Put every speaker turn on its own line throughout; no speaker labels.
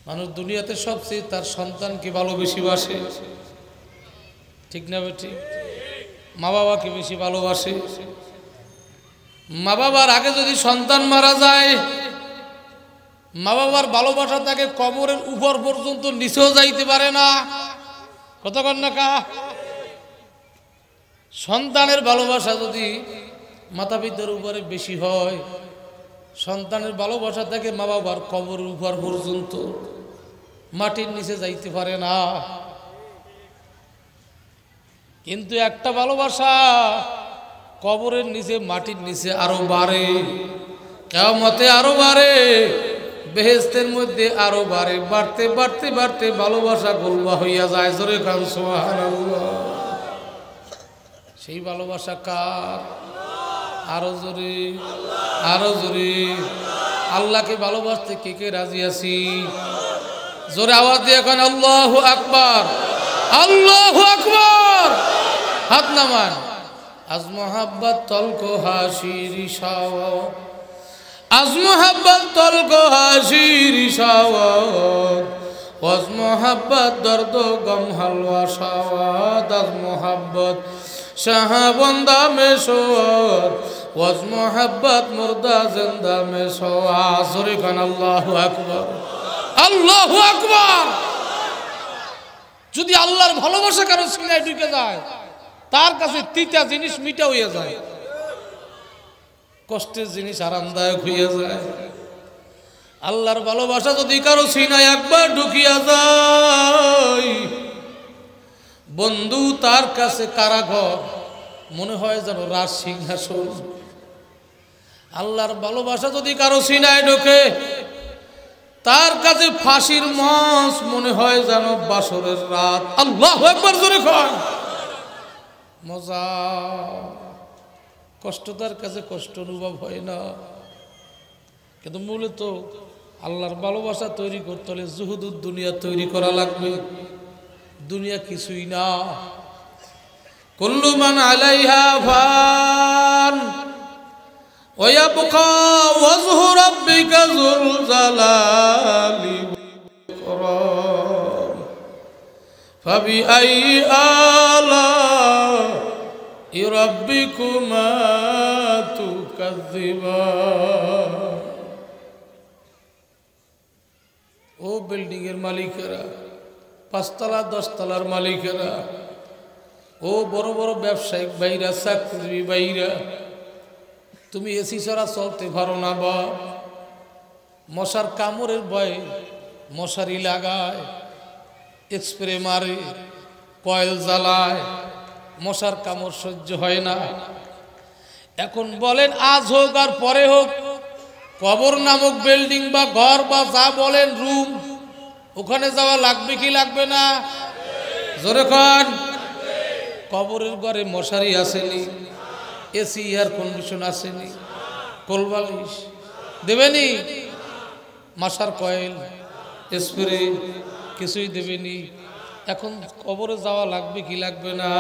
মানুষ দুনিয়াতে সবচেয়ে তার সন্তানকে ভালো বেশি বাসে, ঠিক না ঠিক? মা বাবাকে বেশি ভালোবাসে। মা বাবার আগে যদি সন্তান মারা যায়, মা বাবার ভালোবাসা তাকে কবরের উপর পর্যন্ত নিচেও যাইতে পারে না। কতক্ষণ না কা সন্তানের ভালোবাসা যদি মাতা পিতার উপরে বেশি হয়, সন্তানের ভালোবাসা তাকে মা বাবার কবরের উপর পর্যন্ত মাটির নিচে যাইতে পারে না। কিন্তু একটা ভালোবাসা কবরের নিচে মাটির নিচে আরো বাড়ে, কিয়ামতে আরো বাড়ে, বেহেশতের মধ্যে আরো বাড়ে, বাড়তে বাড়তে বাড়তে ভালোবাসা গোলবা হইয়া যায়। জোরে কান সুবহানাল্লাহ। সেই ভালোবাসা কার? আরো জোরে, আরো জোরে। আল্লাহকে ভালোবাসতে কে কে রাজি আছি? জোরে আওয়াজ দিয়ে এখন আল্লাহু আকবার, আল্লাহু আকবার। হাত নামান। আজ মোহাব্বত তলকো হাসির শাওয়াত, আজ মোহাব্বত তলকো হাসির শাওয়াত, ওয়াজ মোহাব্বত দর্দ গম হালওয়া শাওয়াত, আজ মোহাব্বত শাহবন্দা মে সোয়াত, ওয়াজ মোহাব্বত মুর্দা জিন্দা মে সোয়াত। জোরে কান আল্লাহু আকবার, আল্লাহু আকবার। যদি আল্লাহর ভালোবাসা কারো সিনায় ঢুকে যায়, তার কাছে তিতা জিনিস মিঠা হয়ে যায়, কষ্টের জিনিস আরামদায়ক হয়ে যায়। আল্লাহর ভালোবাসা যদি কারো সিনায় একবার ঢুকিয়া যায়, বন্ধু তার কাছে কারাঘর মনে হয় যেন রাজ সিংহাসন। আল্লাহর ভালোবাসা যদি কারো সিনায় ঢোকে, তার কাছে ফাঁসির মঞ্চ মনে হয় যেন বাসরের রাত। আল্লাহু আকবার জোরে কর। মজা। কষ্ট তার কাছে কষ্ট অনুভব হয় না। কিন্তু মূলত আল্লাহর ভালোবাসা তৈরি করতে হলে জুহুদুদ দুনিয়া তৈরি করা লাগবে। দুনিয়া কিছুই না। কুল্লু মান আলাইহা ফান ওয়া ইয়াবকা ওয়াজহু রাব্বিকা যুল জালালি ওয়াল ইকরাম ফাবিআইয়ি আলা'i রাব্বিকুমা তুকাযযিবান। ও বিল্ডিং এর মালিকেরা, 5 তলা 10 তলার মালিকেরা, ও বড় বড় ব্যবসায়িক ভাইরা, চাকরি ভাইরা, তুমি এসি ছাড়া চলতে পারো না বা মশার কামড়ের ভয়ে মশারি লাগায়, স্প্রে মারে, কয়েল জ্বালায়, মশার কামড় সহ্য হয় না। এখন বলেন আজ হোক আর পরে হোক, কবর নামক বিল্ডিং বা ঘর বা যা বলেন রুম, ওখানে যাওয়া লাগবে কি লাগবে না? জোরে কন। কবরের ঘরে মশারি আসেনি, এসি এয়ার কন্ডিশন আসেনি, কোলবালিশ দেবেনি, মশার কয়েল স্প্রে কিছুই দেবেনি। এখন কবরে যাওয়া লাগবে কি লাগবে না?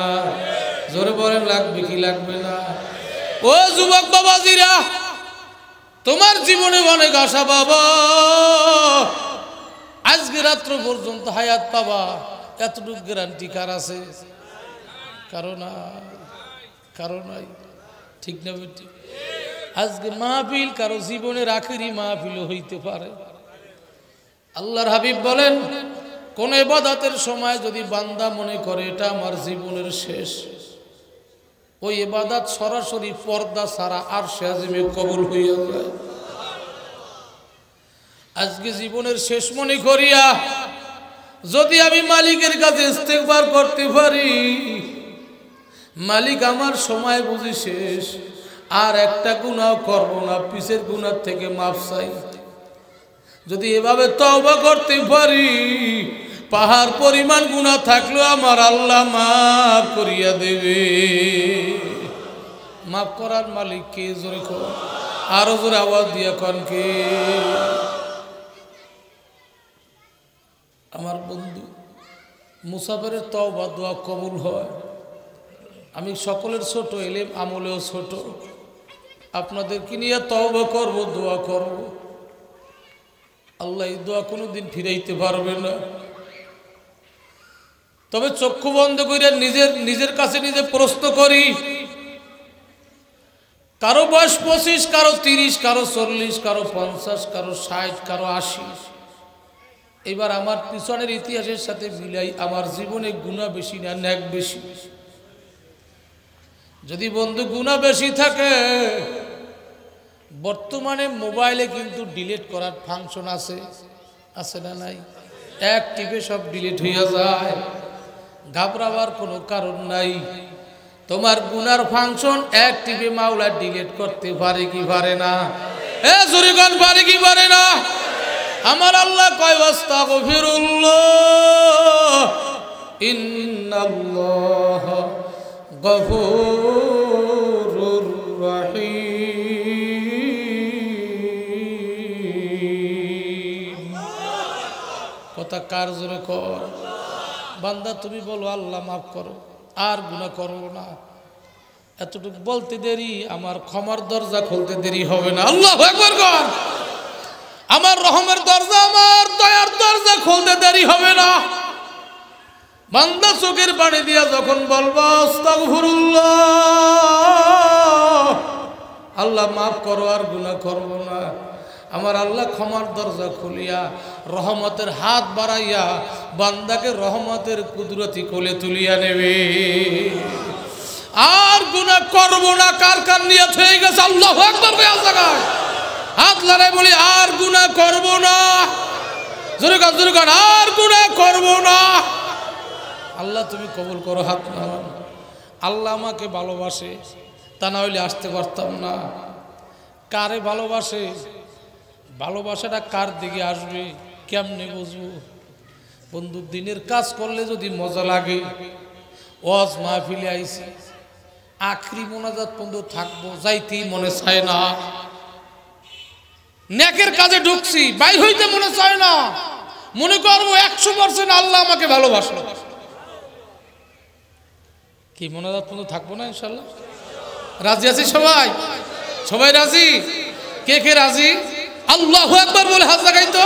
জোরে বলেন লাগবে কি লাগবে না? ও যুবক বাবাজিরা, তোমার জীবনে অনেক আশা বাবা, আজকে রাত্র পর্যন্ত হায়াত পাবা, এতটুকু গ্যারান্টি কার আছে? কারণ নাই, ঠিক না বেটি? আজকে মাহফিল কারো জীবনের আখেরি মাহফিল হইতে পারে। আল্লাহর হাবিব বলেন, কোন ইবাদতের সময় যদি বান্দা মনে করে এটা আমার জীবনের শেষ, ওই ইবাদত সরাসরি পর্দা ছাড়া আরশে আজিমে কবুল হইয়া যায়। আজকে জীবনের শেষ মনে করিয়া যদি আমি মালিকের কাছে ইস্তেগফার করতে পারি, মালিক আমার সময় বুঝি শেষ, আর একটা গুনাহ করব না, পিছের গুনাহ থেকে মাফ চাই। যদি এভাবে তওবা করতে পারি, পাহাড় পরিমাণ গুনাহ থাকলেও আমার আল্লাহ মাফ করিয়া দেবে। মাফ করার মালিক কে? জোরে কর, আরো জোরে আওয়াজ দিয়া কন কে? আমার বন্ধু, মুসাফিরের তওবা দোয়া কবুল হয়। আমি সকলের ছোট, এলেম আমলেও ছোট, আপনাদেরকে নিয়ে তওবা করব, দোয়া করব। আল্লাহ এই দোয়া কোনোদিন ফিরাইতে পারবে না। তবে চক্ষু বন্ধ করে নিজের কাছে নিজে প্রশ্ন করি, কারো বয়স 25, কারো 30, কারো 40, কারো 50, কারো 60, কারো 80। এবার আমার পিছনের ইতিহাসের সাথে মিলাই আমার জীবনে গুনাহ বেশি না নেক বেশি? যদি বন্ধু গুনাহ বেশি থাকে, বর্তমানে মোবাইলে কিন্তু ডিলিট করার ফাংশন আছে না নাই? এক টিপে সব ডিলিট হয়ে যায়, ঘাবড়াবার কোনো কারণ নাই। তোমার গুনার ফাংশন এক টিপে মাওলা ডিলিট করতে পারে কি পারে না? জোরেগণ পারে কি পারে না? আমার আল্লাহ কয় আস্তাগফিরুল্লাহ ইন্নাল্লাহ গফুরুর রহিম। কথা কার জোরে কর? বান্দা তুমি বলো আল্লাহ মাফ করো, আর গুনাহ করবো না। এতটুকু বলতে দেরি, আমার ক্ষমার দরজা খুলতে দেরি হবে না। আল্লাহু আকবার কর। আমার রহমের দরজা, আমার দয়ার দরজা খুলতে দেরি হবে না। বান্দা চোখের পানি দিয়া যখন বলবো আস্তাগফিরুল্লাহ, আল্লাহ মাফ করো, আর গুনাহ করব না, আমার আল্লাহ ক্ষমার দরজা খুলিয়া রহমতের হাত বাড়াইয়া বান্দাকে রহমতের কুদরতি কোলে তুলিয়া নেবে। আর গুনাহ করব না কার কার নিয়ত হয়ে গেছে? আল্লাহু আকবার কয় জায়গায় হাত লড়াই বলি আর গুনাহ করব না। জোরে গান আর গুনাহ করব না। আল্লাহ তুমি কবুল করো, হাত নামান। আল্লাহ আমাকে ভালোবাসে, তা না হইলে আসতে পারতাম না। কারে ভালোবাসে? ভালোবাসাটা কার দিকে আসবে কেমনে বুঝবো? বন্ধু দিনের কাজ করলে যদি মজা লাগে, ওয়াজ মাহফিলে আইছি, আখরি মোনাজাত পর্যন্ত থাকবো, যাইতেই মনে চায় না। নেকের কাজে ঢুকছি, বাইর হইতে মনে চায় না। মনে করবো 100% আল্লাহ আমাকে ভালোবাসলো। কি মোনাজাত পর্যন্ত থাকবো না ইনশাল্লাহ? রাজি আছি সবাই? সবাই রাজি? কে কে রাজি? আল্লাহু আকবার বলে হাত লাগাই তো।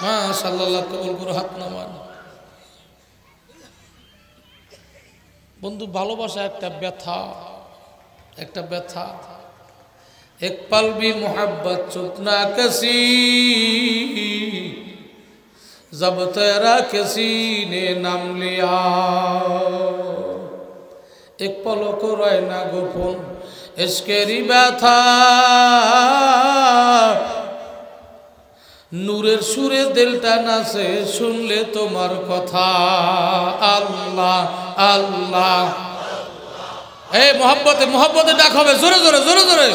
মাশাআল্লাহ, কবুল করো, হাত নামান। বন্ধু ভালোবাসা একটা ব্যথা, একটা ব্যথা। এক पल भी मोहब्बत चुप ना किसी, जब तेरा किसी ने नाम लिया, एक पलों को रहे ना गोपन इश्केरी ব্যথা, নূরের সুরে দিলটা নাচে শুনলে তোমার কথা। আল্লাহ আল্লাহ, এই মোহব্বতে মোহব্বতে ডাক হবে, জোরে জোরে জোরে জোরে।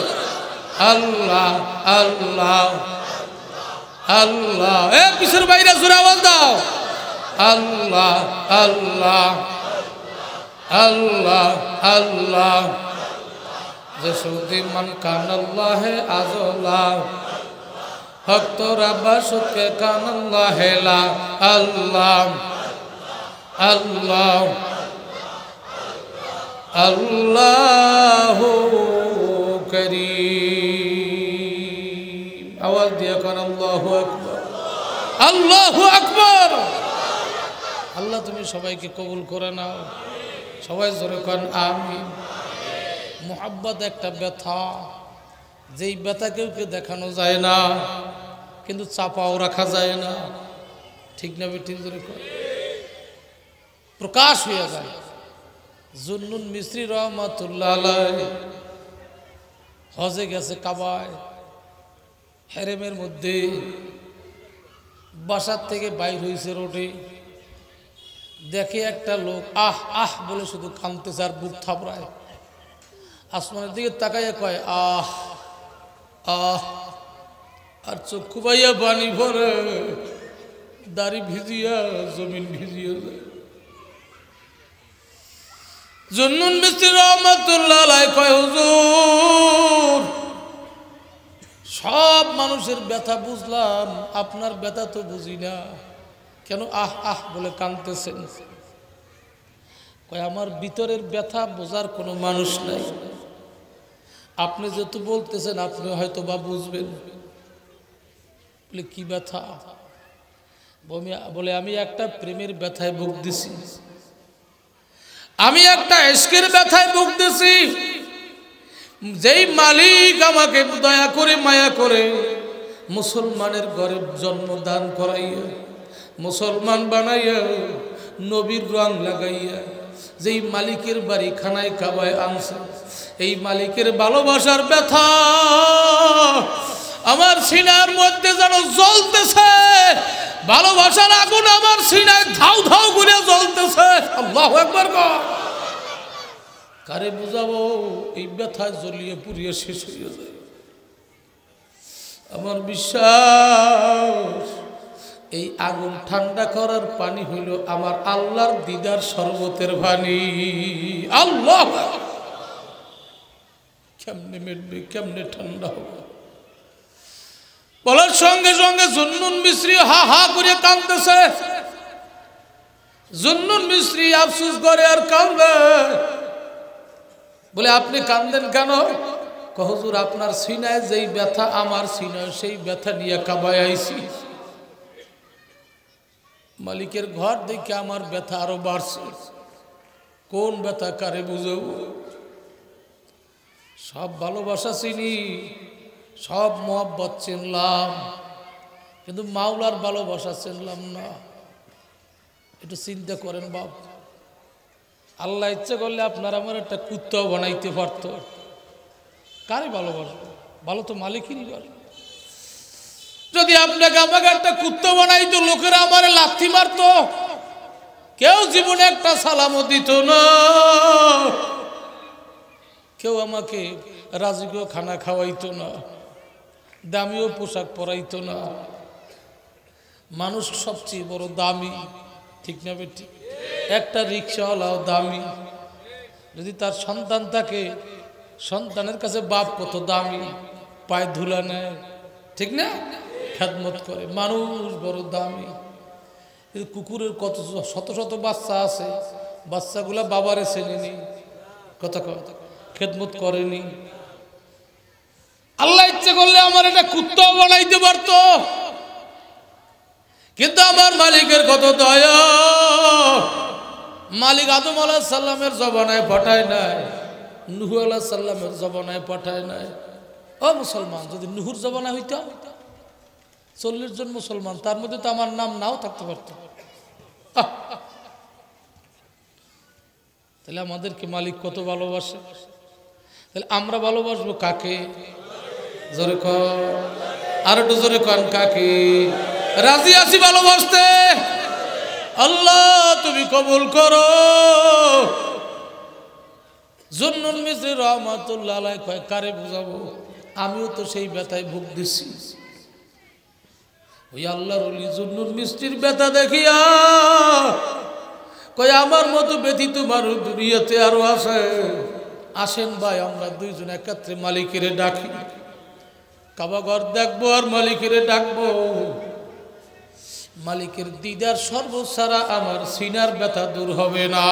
আল্লাহ আল্লাহ আল্লাহ, এ পিছুর বাইরে জোরে আওয়াজ দাও। আল্লাহ আল্লাহ আল্লাহ আল্লাহ, যে সুদি মান কান আল্লাহ আজলা, ভক্ত রাব্বা সুদকে কান আল্লাহ লা। আল্লাহ আল্লাহ আল্লাহু করিম। আওয়াজ দিয়ে কান আল্লাহু আকবার, আল্লাহু আকবার। আল্লাহ তুমি সবাইকে কবুল করে নাও, সবাই জোরে কান আমিন। মোহাব্বত একটা ব্যথা, যেই ব্যথা কেউকে দেখানো যায় না, কিন্তু চাপাও রাখা যায় না। ঠিক না ঠিক? জোরে কর, প্রকাশ হয়ে যায়। জুন্নুন মিস্রি রহমাতুল্লাহ আলাইহি হজে গেছে কাবায়, হেরেমের মধ্যে বাসার থেকে বাইর হয়েছে রোডে, দেখে একটা লোক আহ আহ বলে শুধু কাঁদতেছে আর বুক থাপড়ায়। আসমানের দিকে তাকাইয়া কয় আহ আহ, আর চক্ষু বাইয়া পানি ভরে, দাড়ি ভিজিয়া জমিন ভিজিয়া যায়। জুন্নুন মিস্রি রহমাতুল্লাহ আলাইহি কয় হুজুর, সব মানুষের ব্যথা বুঝলাম, আপনার ব্যথা তো বুঝি না, কেন আহ আহ বলে কাঁদতেছেন? কয় আমার ভিতরের ব্যথা বোঝার কোনো মানুষ নাই, আপনি যেহেতু বলতেছেন আপনি হয়তো বা বুঝবেন। বলে কি ব্যথা? বলে আমি একটা প্রেমের ব্যথায় ভুগতেছি, আমি একটা ইশকের ব্যথায় ভুগতেছি। যেই মালিক আমাকে দয়া করে মায়া করে মুসলমানের ঘরে জন্ম দান করাইয়া মুসলমান বানাইয়া নবীর রং লাগাইয়া যেই মালিকের বাড়ি খানায় কাবায় আনছে, এই মালিকের ভালোবাসার ব্যথা আমার সিনার মধ্যে যেন জ্বলতেছে। ভালোবাসার আগুন আমার সিনায় ধাউ ধাউ করে জ্বলতেছে। আল্লাহু আকবার। কারে বুঝাবো? এই ব্যথায় জ্বলিয়ে পুড়িয়ে শেষ হয়ে যায়। আমার বিশ্বাস এই আগুন ঠান্ডা করার পানি হইল আমার আল্লাহর দিদার শরবতের পানি। আল্লাহ কেমনে মেটবে, কেমনে ঠান্ডা হবে? বলার সঙ্গে সঙ্গে জুন্নুন মিস্রি হা হা করে কাঁদতেছে। জুন্নুন মিস্রি আফসোস করে আর কাঁদে। বলে আপনি কাঁদেন কেন? হুজুর আপনার সিনায় যেই ব্যথা আমার সিনায় সেই ব্যথা নিয়ে কাবায় আইছি। মালিকের ঘর দেখে আমার ব্যথা আরো বাড়ছে। কোন ব্যথা কারে বুঝাবো? সব ভালোবাসা চিনি, সব মোহাব্বত চিনলাম, কিন্তু মাওলার ভালোবাসা চিনলাম না। একটু চিন্তা করেন বাপ, আল্লাহ ইচ্ছে করলে আপনার আমার একটা কুত্তাও বানাইতে পারত। কারে ভালোবাসবো? ভালো তো মালিকেরই বাড়ি। যদি আপনাকে আমাকে একটা কুত্তা বানাইতো, লোকেরা আমার লাথি মারত, কেউ জীবনে একটা সালামও দিত না, কেউ আমাকে রাজকীয় খানা খাওয়াইতো না, দামিও পোশাক পরাইতো না। মানুষ সবচেয়ে বড় দামি, ঠিক না বেটি? একটা রিক্সাওয়ালাও দামি। যদি তার সন্তান থাকে, সন্তানের কাছে বাপ কত দামি, পায়ে ধুলা নেয়, ঠিক না? খেদমত করে। মানুষ বড় দামি। কিন্তু কুকুরের কত শত শত বাচ্চা আছে, বাচ্চাগুলা বাবারে চেনেনি, কত খেদমত করেনি। আল্লাহ ইচ্ছে করলে আমার এটা কুত্তাও বানাইতে পারত, কিন্তু আমার মালিকের কত দয়া। মালিক আদম আলাইহিস সালামের জবানায় পাঠায় নাই, নূহ আলাইহিস সালামের জবানায় পাঠায় নাই। ও মুসলমান, যদি নূহুর জবানায় হইতো 40 জন মুসলমান, তার মধ্যে তো আমার নাম নাও থাকতে পারত। তাহলে আমাদেরকে মালিক কত ভালোবাসে। তাহলে আমরা ভালোবাসবো কাকে? জোরে কর, আর একটু জোরে কর, কাকে? রাজি আছি ভালোবাসতে? আল্লাহ তুমি কবুল করো। জুন্নুন মিস্রি রহমাতুল্লাহ আলাইহি কয়, কারে বুঝাবো? আমিও তো সেই ব্যথায় ভুগতেছি। ওই আল্লাহর ওলি জুন্নুন মিস্রির ব্যথা দেখিয়া কয়, আমার মতো ব্যথিত মানুষ দুনিয়াতে আরো আছে। আসেন ভাই, আমরা দুইজন একত্রে মালিকের ডাকি, কাবাঘর দেখবো আর মালিকের ডাকবো। মালিকের দিদার সর্বসারা আমার সিনার ব্যথা দূর হবে না।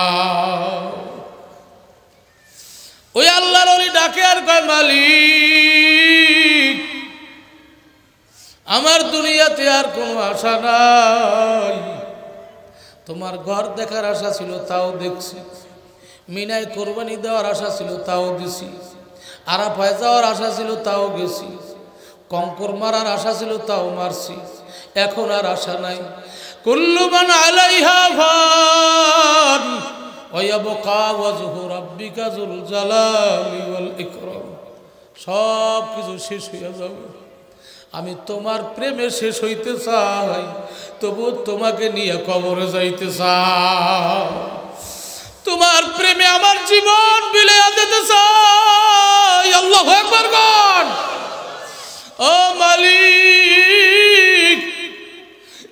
ওই আল্লাহর ওলি ডাকে আর কয়, মালিক আমার দুনিয়াতে আর কোনো আশা নাই। তোমার ঘর দেখার আশা ছিল, তাও দেখছি। মিনায় কোরবানি দেওয়ার আশা ছিল, তাও দিছি। আরাফায় যাওয়ার আশা ছিল, তাও গেছি। কঙ্কর মারার আশা ছিল, তাও মারছি। এখন আর আশা নাই। কুল্লু মান আলাইহা ফান ওয়া ইয়াবকা ওয়াজহু রাব্বিকা যুল জালালি ওয়াল ইকরাম। সব কিছু শেষ হয়ে যাবে, আমি তোমার প্রেমে শেষ হইতে চাই, তবু তোমাকে নিয়ে কবরে যাইতে চাই। তোমার প্রেমে আমার জীবন বিলিয়ে দিতে চাই। আল্লাহু আকবার বল। ও মালিক,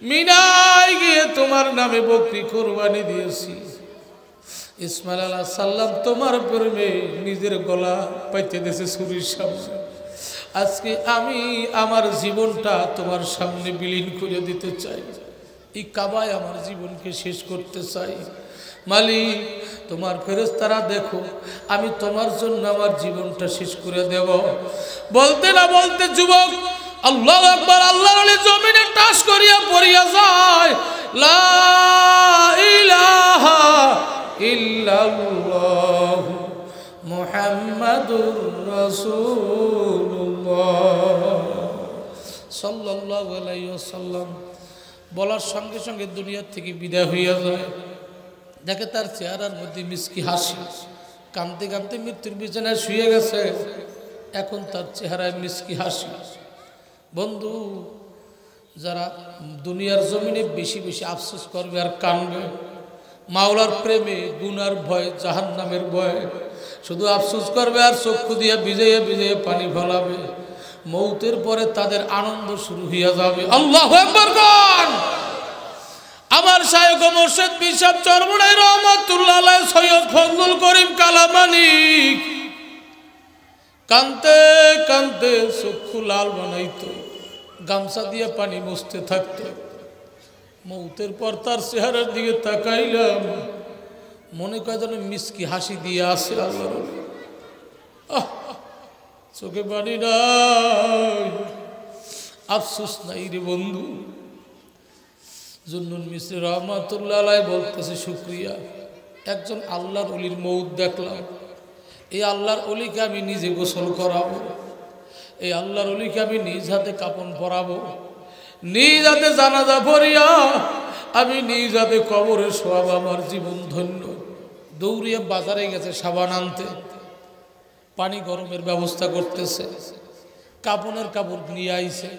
মিনায় গিয়ে তোমার নামে বকরি কোরবানি দিয়েছি। ইসমাইল আলাইহিস সালাম তোমার প্রেমে নিজের গলা পাইতে দিয়েছে ছুরির সামনে। আজকে আমি আমার জীবনটা তোমার সামনে বিলীন করে দিতে চাই। এই কাবায় আমার জীবনকে শেষ করতে চাই। মালিক, তোমার ফেরেশতারা দেখো, আমি তোমার জন্য আমার জীবনটা শেষ করে দেব। বলতে না বলতে যুবক আল্লাহু আকবার। আল্লাহর ওলি জমিনে টাস করিয়া পড়িয়া যায়, লা ইলাহা ইল্লাল্লাহ মুহাম্মাদুর রাসূলুল্লাহ সাল্লাল্লাহু আলাইহি ওয়াসাল্লাম বলার সঙ্গে সঙ্গে দুনিয়া থেকে বিদায় হইয়া যায়। দেখে তার চেহারার মধ্যে মিষ্টি হাসি, কাঁদতে কাঁদতে মৃত্যুর বিছানায় শুয়ে গেছে, এখন তার চেহারায় মিষ্টি হাসি। বন্ধু, যারা দুনিয়ার জমিনে বেশি বেশি আফসোস করবে আর কানবে, মাওলার প্রেমে গুনার ভয়, জাহান্নামের ভয়, শুধু আফসোস করবে আর চক্ষু দিয়ে ভিজিয়ে ভিজিয়ে পানি ফলাবে, মৌতের পরে তাদের আনন্দ শুরু হইয়া যাবে। আল্লাহু আকবার গান। আমার শায়খ ও মুর্শিদ পীর সাহেব চরমনাই রহমাতুল্লাহ আলাইহি সৈয়দ ফজলুল করিম কালামানিক কানতে কানতে চক্ষু লাল বানাইতো, গামছা দিয়ে পানি মুছতে থাকতো। মৌতের পর তার চেহারার দিকে তাকাইলাম, মনে কয় যেন মিষ্টি হাসি দিয়ে আসে আল্লাহর ওলি। চোখে পানি নাই, আফসোস নাই রে বন্ধু। জুন্নুন মিস্ত্রি রহমাতুল্লাহ আলাইহি বলতেছে, শুকরিয়া, একজন আল্লাহর ওলির মৌত দেখলাম। এই আল্লাহর ওলিকে আমি নিজে গোসল করাবো, এই আল্লাহর ওলিকে আমি নিজ হাতে কাপড় পরাবো, নিজ হাতে জানাজা পড়িয়া আমি নিজ হাতে কবরে শোয়াবো, আমার জীবন ধন্য। দৌড়িয়া বাজারে গেছে সাবান আনতে, পানি গরমের ব্যবস্থা করতেছে, কাপড়ের কাপড় নিয়ে আইছে।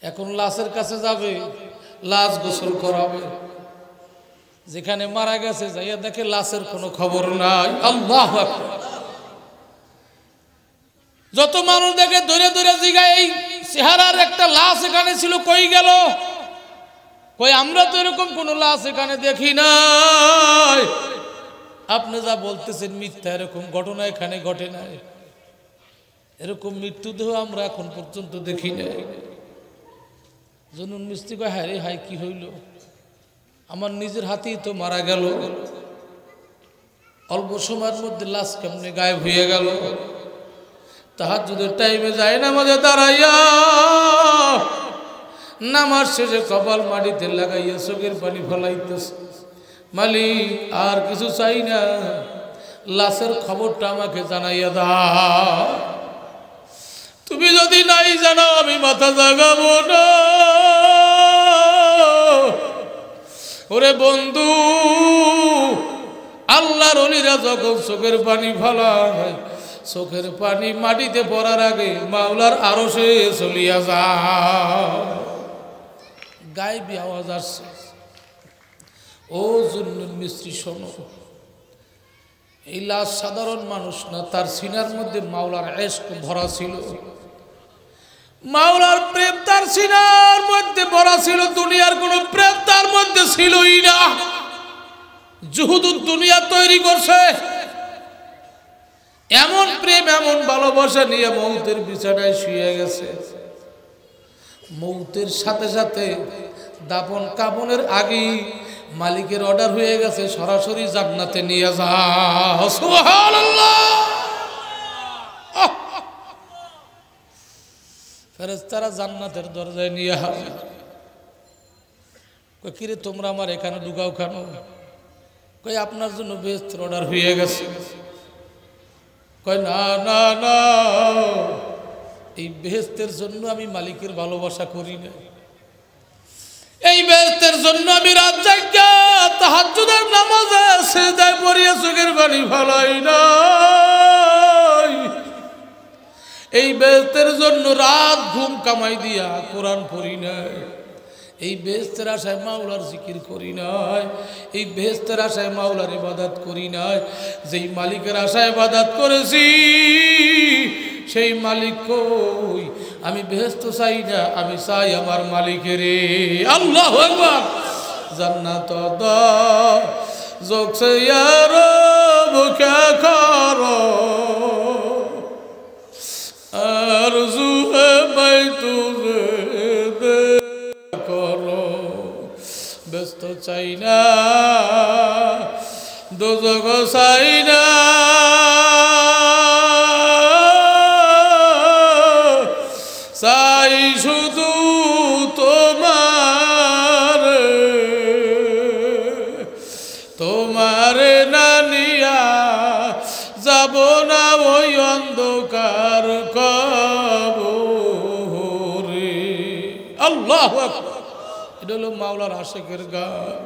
এখন লাশের কাছে যাবে, লাশ গোসল করাবে। যেখানে মারা গেছে যাইয়া দেখে লাশের কোনো খবর নাই। আল্লাহু আকবার। যত মানুষ দেখে ধরে ধরে জিগায়, এই চেহারার একটা লাশ এখানে ছিল, কই গেল? কই আমরা তো এরকম কোনো লাশ এখানে দেখি নাই। আপনি যা বলতেছেন মিথ্যা, এরকম ঘটনা এখানে ঘটে নাই, এরকম মৃত্যুদেহ আমরা এখন পর্যন্ত দেখি নাই। জুন্নুন মিস্ত্রি কয়, হায় রে হায়, কি হইল? আমার নিজের হাতেই তো মারা গেল, অল্প সময়ের মধ্যে লাশ কেমনে গায়েব হয়ে গেল। তাহাজ্জুদের টাইমে যায় নামাজে দাঁড়াইয়া, নামাজ শেষে কপাল মাটিতে লাগাইয়া চোখের পানি ফলাইতেছে, মালিক আর কিছু চাই না, লাশের খবরটা আমাকে জানাইয়া দাও। তুমি যদি নাই জানো আমি মাথা জাগাবো না। ওরে বন্ধু, আল্লাহর ওলিরা যখন চোখের পানি ফলায়, চোখের পানি মাটিতে পড়ার আগে মাওলার আরশে চলিয়া যায়। গায়েবী আওয়াজ আসছে। ও জুন্নুন মিস্ত্রি শোনো, এই লাশ সাধারণ মানুষ না, তার সিনার মধ্যে মাওলার ইশক ভরা ছিল, মাওলার প্রেম তার সিনার মধ্যে ভরা ছিল। দুনিয়ার কোন প্রেম তার মধ্যে ছিলই না। জুহুদুদ দুনিয়া তৈরি করছে, এমন প্রেম এমন ভালোবাসা নিয়ে মৌতের বিছানায় শুয়ে গেছে। মৌতের সাথে সাথে দাফন কাফনের আগে মালিকের অর্ডার হয়ে গেছে, সরাসরি জান্নাতে নিয়ে যাও। সুবহানাল্লাহ। ফেরেশতারা জান্নাতের দরজায় নিয়ে হাজির। কই কিরে তোমরা আমার এখানে ঢুকাও কেন? কই আপনার জন্য বেহেশতের অর্ডার হয়ে গেছে। কই না না না, এই বেহেশতের জন্য আমি মালিকের ভালোবাসা করি না, এই বেহেশতের জন্য আমি রাত জাগা তাহাজ্জুদের নামাজে সিজদায় পড়িয়া চোখের পানি ফেলাই না, এই বেহেশতের জন্য রাত ঘুম কামাই দিয়া কোরআন পড়ি নাই, এই বেহেশতের আশায় মাওলার জিকির করি নাই, এই বেহেশতের আশায় মাওলার ইবাদত করি নাই। যেই মালিকের আশায় ইবাদত করেছি সেই মালিক কই? আমি বেহেশত চাই না, আমি চাই আমার মালিকের। আল্লাহু আকবার। জান্নাত দা জোকসে ইয়া রব কে করো, আরজু হে বাইতুরে দে করো। ব্যস্ত চাই না, দোজখ চাই না, চাই যাব না ওই অন্ধকার কবরে। আল্লাহু আকবার। এটা হলো মাওলার আশিকের গান।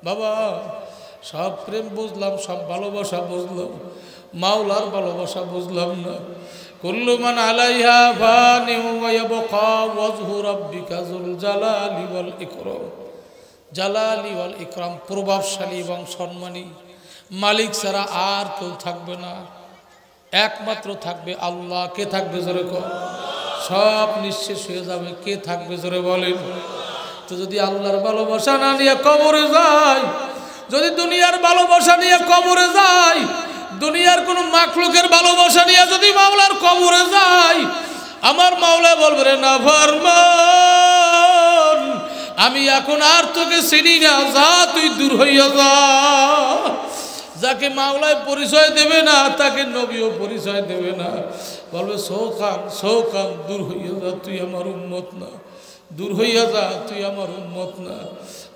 বাবা সব প্রেম বুঝলাম, সব ভালোবাসা বুঝলাম, মাওলার ভালোবাসা বুঝলাম না। কুল্লু মান আলাইহা ফানিউ ওয়া ইয়াবকা ওয়াজহু রাব্বিকা যুল জালালি ওয়াল ইকরাম। জালালি ওয়াল ইকরাম, প্রভাবশালী এবং সম্মানী মালিক ছাড়া আর কেউ থাকবে না, একমাত্র থাকবে আল্লাহ। কে থাকবে জোরে কর? সব নিঃশেষ হয়ে যাবে, কে থাকবে জোরে বলেন? তো যদি আল্লাহর ভালোবাসা না নিয়ে কবরে যায়, যদি দুনিয়ার ভালোবাসা নিয়ে কবরে যায়, দুনিয়ার কোন মাখলুকের ভালোবাসা নিয়ে যদি মাওলার কবরে যায়, আমার মাওলা বলবে রে নাফরমান, আমি এখন আর তোকে চিনি না, যা তুই দূর হইয়া যা। যাকে মাওলায় পরিচয় দেবে না তাকে নবীও পরিচয় দেবে না, বলবে সৌখান সৌখান, দূর হইয়া যা, তুই আমার উম্মত না, দূর হইয়া যা, তুই আমার উম্মত না।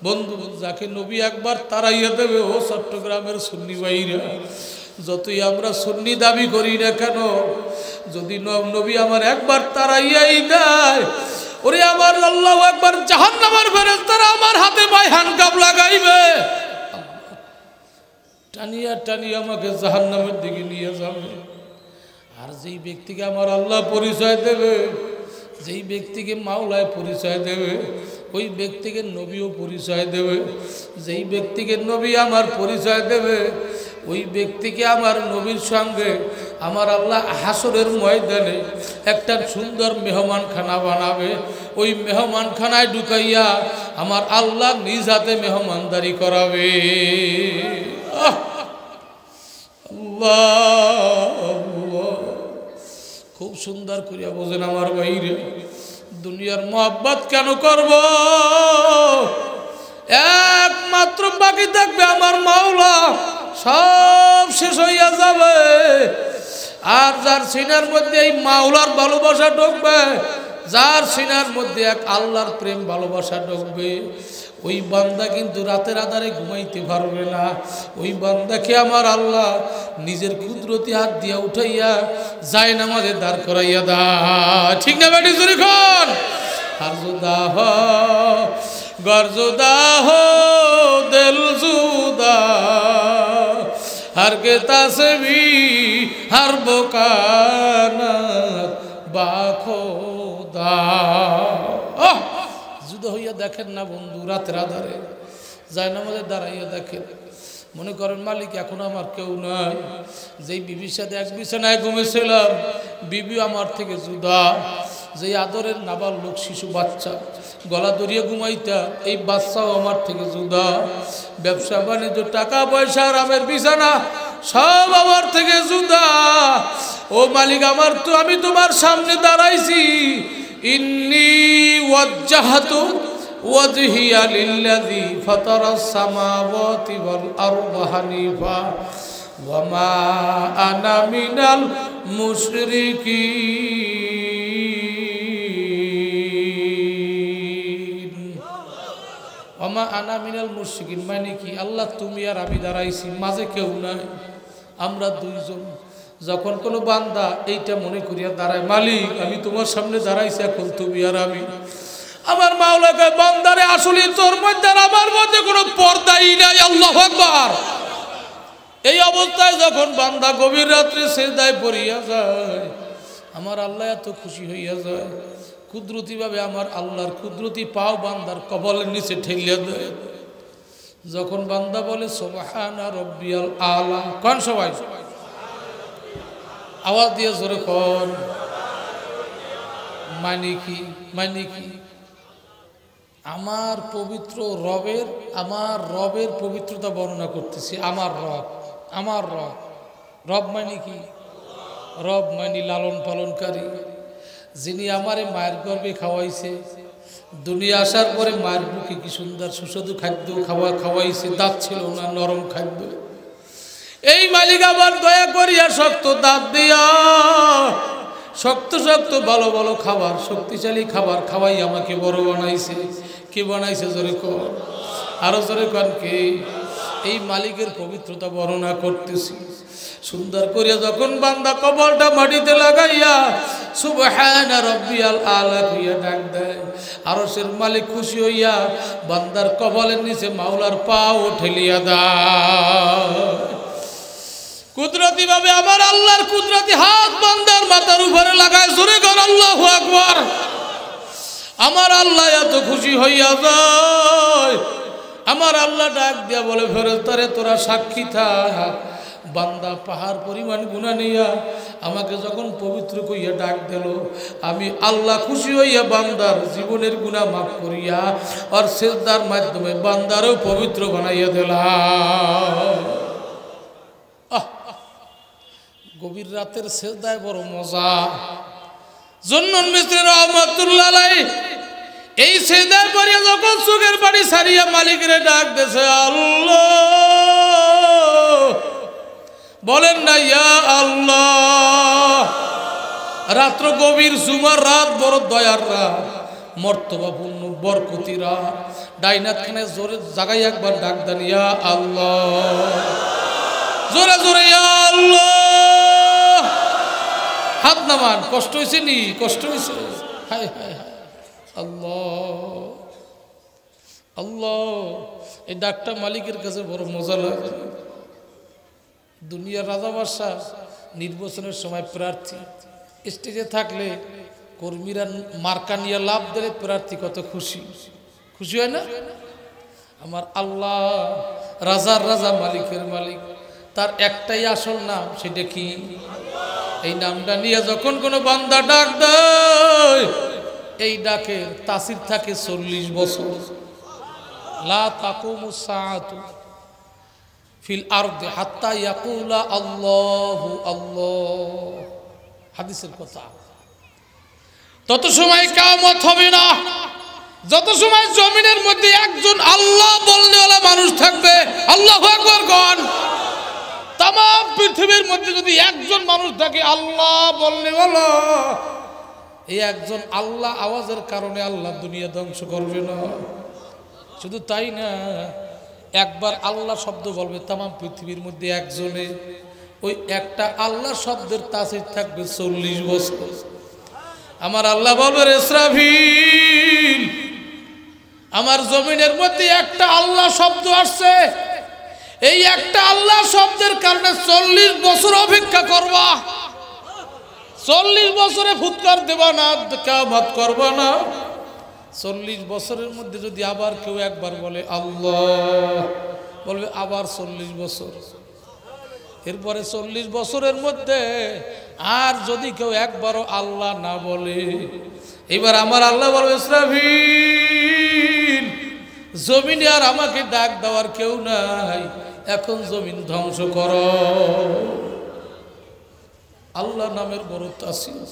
বন্ধু, যাকে নবী একবার তাড়াইয়া দেবে, ও চট্টগ্রামের সুন্নি ভাইরা, যতই আমরা সুন্নি দাবি করি না কেন, যদি নবী আমার একবার তাড়াইয়াই দেয়, ওরে আমার আল্লাহু আকবার, জাহান্নামের ফেরেশতারা আমার হাতে পায়ে হ্যান্ডকাপ লাগাইবে, টানিয়া টানিয়া আমাকে জাহান্নামের দিকে নিয়ে যাবে। আর যেই ব্যক্তিকে আমার আল্লাহ পরিচয় দেবে, যেই ব্যক্তিকে মাওলায় পরিচয় দেবে, ওই ব্যক্তিকে নবীও পরিচয় দেবে। যেই ব্যক্তিকে নবী আমার পরিচয় দেবে, ওই ব্যক্তিকে আমার নবীর সঙ্গে আমার আল্লাহ হাসরের ময়দানে একটা সুন্দর মেহমানখানা বানাবে। ওই মেহমানখানায় ঢুকাইয়া আমার আল্লাহ নিজ হাতে মেহমানদারি করাবে। খুব সুন্দর করিয়া বোঝেন আমার বাইরে, দুনিয়ার মোহাব্বত কেন করব? একমাত্র বাকি থাকবে আমার মাওলা, সব শেষ হইয়া যাবে। আর যার সিনার মধ্যে এই মাওলার ভালোবাসা ঢুকবে, যার সিনার মধ্যে এক আল্লাহর প্রেম ভালোবাসা ঢুকবে, ওই বান্দা কিন্তু রাতের আধারে ঘুমাইতে পারবে না। ওই বান্দাকে আমার আল্লাহ নিজের কুদরতি হাত দিয়া উঠাইয়া যায় নামাজে দাঁড় করাইয়া দা। ঠিক না বেটি জুরি খান? আর জুদা হো গরজুদা হো দিল জুদা, हर के तस्वी हर बोकाना बाखोदा। जुदा হইয়া দেখেন না বন্ধু, রাতের আধারে যায় নামাজে দাঁড়াইয়া দেখেন, মনে করেন মালিক এখন আমার কেউ নাই। যেই বিবির সাথে এক বিছানায় ঘুমেছিলাম, বিবি আমার থেকে জুদা। যেই আদরের নাবাল লোক শিশু বাচ্চা গলা দরিয়ে ঘুমাইতা, এই বাচ্চাও আমার থেকে জুদা। ব্যবসা বাণিজ্য টাকা পয়সা আরামের বিছানা সব আমার থেকে জুদা। ও মালিক আমার তো, আমি তোমার সামনে দাঁড়াইছি, ইন্নী ওয়াজ্জাহাতু ওয়াজহিয়া লিল্লাযী ফাতারাস সামাওয়াতি ওয়াল আরদা হানিফা ওয়া মা আনা মিনাল মুশরিকিন। ওয়া মা আনা মিনাল মুশরিকিন মানে কি? আল্লাহ তুমি আর আমি দাঁড়াইছি, মাঝে কেউ নাই, আমরা দুইজন। যখন কোনো বান্দা এইটা মনে করিয়া দাঁড়ায়, মালিক আমি তোমার সামনে দাঁড়াইছি, এখন তুমি আর আমি, আমার মাওলাকে বান্দারে আসলে তোর মধ্যে আর আমার মধ্যে কোনো পর্দাই নাই। আল্লাহু আকবার। এই অবস্থায় যখন বান্দা গভীর রাত্রে সিজদায় পড়িয়া যায়, আমার আল্লাহ এত খুশি হইয়া যায়, কুদরতি ভাবে আমার আল্লাহর কুদরতি পাও বান্দার কপালের নিচে ঠেলিয়া দেয়। যখন বান্দা বলে সুবহানা রাব্বিয়াল আলা, কোন সবাই আওয়াজ দিয়ে জোরে কোন, মানে কি? মানে কি? আমার পবিত্র রবের, আমার রবের পবিত্রতা বর্ণনা করতেছি। আমার রব, আমার রব। রব মানে কি? রব মানে লালন পালনকারী, যিনি আমারে মায়ের গর্ভে খাওয়াইছে, দুনিয়া আসার পরে মায়ের বুকে কি সুন্দর সুস্বাদু খাদ্য খাওয়াইছে, দাঁত ছিল না, নরম খাদ্য। এই মালিক আবার দয়া করিয়া শক্ত দাঁত দিয়া শক্ত শক্ত ভালো ভালো খাবার, শক্তিশালী খাবার খাওয়াই আমাকে বড় বানাইছে। কে বানাইছে? জোরে কর, আরো জোরে কর কে? এই মালিকের পবিত্রতা বর্ণনা করতেছি। সুন্দর করে যখন বান্দা কবরটা মাটিতে লাগাইয়া সুবহানা রাব্বিয়াল আলা কইয়া ডাক দেয়, আরশের মালিক খুশি হইয়া বান্দার কবরের নিচে মাওলার পাও ঠেলিয়া দেয়। কুদরতি ভাবে আমার আল্লাহর কুদরতি হাত বান্দার মাথার উপরে লাগায়, জোরে কর আল্লাহু আকবার। আমার আল্লাহ এত খুশি হইয়া যায়, আমার আল্লাহ ডাক দিয়া বলে, ফেরেশতারে তোরা সাক্ষী থাক, বান্দা পাহাড় পরিমাণ গুনাহ নিয়া আমাকে যখন পবিত্র কইয়া ডাক দিল, আমি আল্লাহ খুশি হইয়া বান্দার জীবনের গুনাহ মাফ করিয়া আর সিজদার মাধ্যমে বান্দারও পবিত্র বানাইয়া দিলাম। গভীর রাতের সিজদায় বড় মজা। জুন্নুন মিসরি রাহমাতুল্লাহ আলাইহি এই সিজদায় পড়িয়া যখন চোখের পানি ছাড়িয়া মালিকের ডাক দেছে, আল্লাহ বলেন না ইয়া আল্লাহ। রাত্র গভীর, জুমার রাত বড় দয়ার রাত, মর্তবাপূর্ণ বরকতি রাত। ডাইনাতখানে জোরে জাগাই একবার ডাক দেন, ইয়া আল্লাহ, জোরে জোরে ইয়া আল্লাহ। হাত নামান, কষ্ট হয়েছে নি? কষ্ট হয়েছে? হায় হায় হায়, আল্লাহ আল্লাহ। এই ডাকটা মালিকের কাছে বড় মজা লাগে। দুনিয়ার রাজা বাদশাহ নির্বাচনের সময় প্রার্থী স্টেজে থাকলে কর্মীরা মার্কা নিয়ে লাভ দিলে প্রার্থী কত খুশি, খুশি হয় না? আমার আল্লাহ রাজার রাজা, মালিকের মালিক, তার একটাই আসল নাম, সেটা কি? এই নামটা নিয়ে যখন কোনো বান্দা ডাক দেয়, এই ডাকের তাসির থাকে 40 বছর। লা তাকুমুস সাআতু ফিল আরদি হাত্তা ইয়াকুলা আল্লাহু আল্লাহ, হাদিসের কথা। তত সময় কিয়ামত হবে না যত সময় জমিনের মধ্যে একজন আল্লাহ বলনেওয়ালা মানুষ থাকবে। আল্লাহু আকবার কোন। তাম পৃথিবীর মধ্যে যদি একজন মানুষ থাকে আল্লাহ বলনেওয়ালা, এই একজন আল্লাহ আওয়াজের কারণে আল্লাহ দুনিয়া ধ্বংস করবে না। শুধু তাই না, একবার আল্লাহ শব্দ বলবে তাম পৃথিবীর মধ্যে একজনে, ওই একটা আল্লাহ শব্দের তাসির থাকবে 40 বছর। আমার আল্লাহ বলবে, ইসরাফিল, আমার জমিনের মধ্যে একটা আল্লাহ শব্দ আসছে, এই একটা আল্লাহ শব্দের কারণে 40 বছর অপেক্ষা করবা। 40 বছরে ফুৎকার দেবা না, কিয়ামত করবা না। 40 বছরের মধ্যে যদি আবার কেউ একবার বলে আল্লাহ, বলবে আবার 40 বছর। এরপরে 40 বছরের মধ্যে আর যদি কেউ একবারও আল্লাহ না বলে, এবার আমার আল্লাহ বলবে, ইসরাফিল, জমিনে আর আমাকে ডাক দেওয়ার কেউ নাই, এখন জমিন ধ্বংস করো। আল্লাহ নামের বড় তাসির।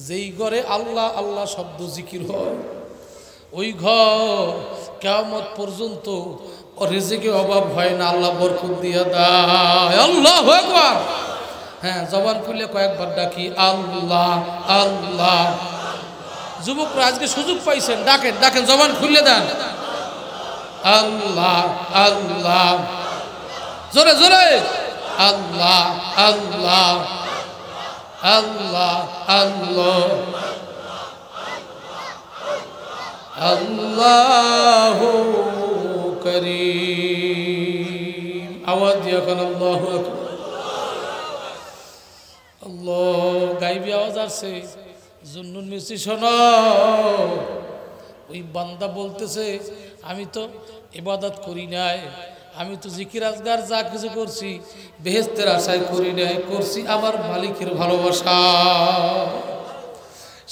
যেই ঘরে আল্লাহ আল্লাহ শব্দ জিকির হয়, ওই ঘর কিয়ামত পর্যন্ত রিজিকের অভাব হয় না, আল্লাহ বরকত দিয়ে দেয়। আল্লাহু আকবার। হ্যাঁ, জবান খুলে কয়েকবার ডাকি আল্লাহ আল্লাহ। যুবকরা আজকে সুযোগ পাইছেন, ডাকেন ডাকেন, জবান খুলে দেন আল্লাহ আল্লাহ, জোরে জোরে আল্লাহ আল্লাহ আল্লাহ আল্লাহ আল্লাহু করিম। আওয়াজ দিয়ে কোন আল্লাহু আকবার। আল্লাহ, গাইবি আওয়াজ আসছে। জুন্নুন মিসরি শোনো, ওই বান্দা বলতেছে, আমি তো ইবাদত করি নাই, আমি তো জিকির আজগার যা কিছু করছি বেহেশতের আশায় করি নাই, করছি আমার মালিকের ভালোবাসা।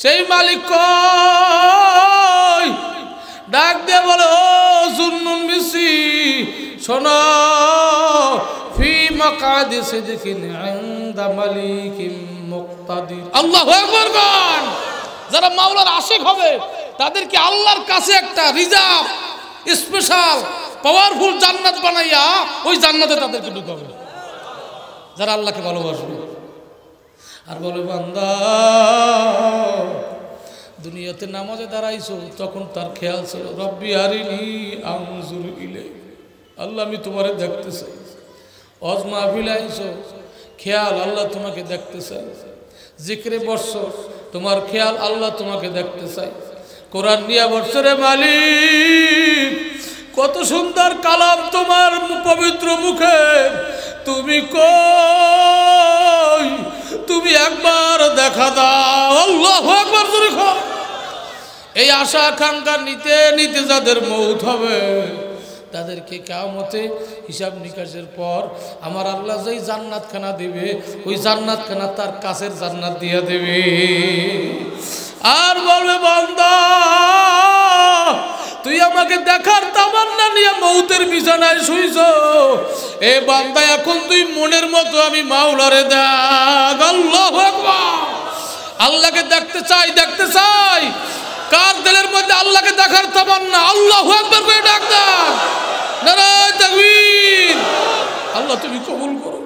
সেই মালিক কই? ডাক দিয়ে বলে, ও জুন্নুন মিসরি শোনো, ফি মাকাদি সিদকিন ইনদা মালিকিন মুকতাদির। আল্লাহু আকবার গান। যারা মাওলার আশিক হবে তাদেরকে আল্লাহর কাছে একটা রিজার্ভ, স্পেশাল পাওয়ারফুল জান্নাত বানাইয়া ওই জান্নাতে তাদেরকে ঢুকাবে, যারা আল্লাহকে ভালোবাসবে। আর বলে, বান্দা দুনিয়াতে নামাজে দাঁড়াইছো, তখন তার খেয়াল ছিল রব্বি আরিনি আনজুর ইলাইক। আল্লাহ আমি তোমারে দেখতে চাই। হজ মাহফিলে আইছো, খেয়াল আল্লাহ তোমাকে দেখতে চাই। জিক্রে বসছো, তোমার খেয়াল আল্লাহ তোমাকে দেখতে চাই। কোরআন নিয়ে বসছো রে মালিক, কত সুন্দর কালাম তোমার পবিত্র মুখে, তুমি কই, তুমি একবার দেখা দাও। আল্লাহু আকবার জোরে কও। এই আশা আকাঙ্ক্ষা নিতে নিতে যাদের মৌত হবে তাদেরকে কিয়ামতে হিসাব নিকাশের পর আমার আল্লাহ যেই জান্নাতখানা দিবে, ওই জান্নাতখানা তার কাছের জান্নাত দিয়ে দেবে। আর বলবে বান্দা তুই আমাকে দেখার তামান্না নিয়ে মৌতের বিছানায় শুইছো, এ বান্দা এখন তুই মনের মতো আমি মাওলারে দেখ। আল্লাহু আকবার। আল্লাহকে দেখতে চাই, দেখতে চাই। কার দিলের মধ্যে আল্লাহকে দেখার তামান্না? আল্লাহু আকবার করে ডাক দেন। নারায়ে তাকবীর। আল্লাহ তুমি কবুল করো।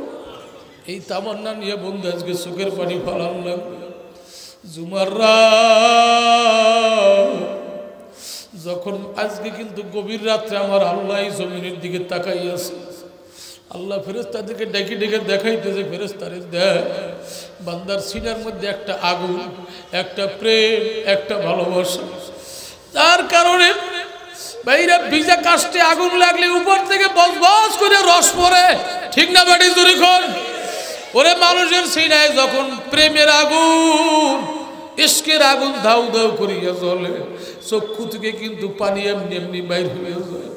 এই তামান্না নিয়ে বন্ধু আজকে চোখের পানি ফেলান লাগবে। জুমার রাত যখন আজকে কিন্তু গভীর রাত্রে আমার আল্লাহ জমিনের দিকে তাকাই আছে। আল্লাহ ফেরেশতাদেরকে ডেকে ডেকে দেখাইতেছে, ফেরেশতারে দেখ বান্দার সিনার মধ্যে একটা আগুন, একটা প্রেম, একটা ভালোবাসা। তার কারণে বাইরে ভিজা কাষ্টে আগুন লাগলে উপর থেকে বসবস করে রস পড়ে, ঠিক না বাড়ি জোরে কর। ওরে মানুষের সিনায় যখন প্রেমের আগুন, ইশকের আগুন দাউ দাউ করিয়া জ্বলে, চক্ষু থেকে কিন্তু পানি এমনি এমনি বাইর হয়ে যায়।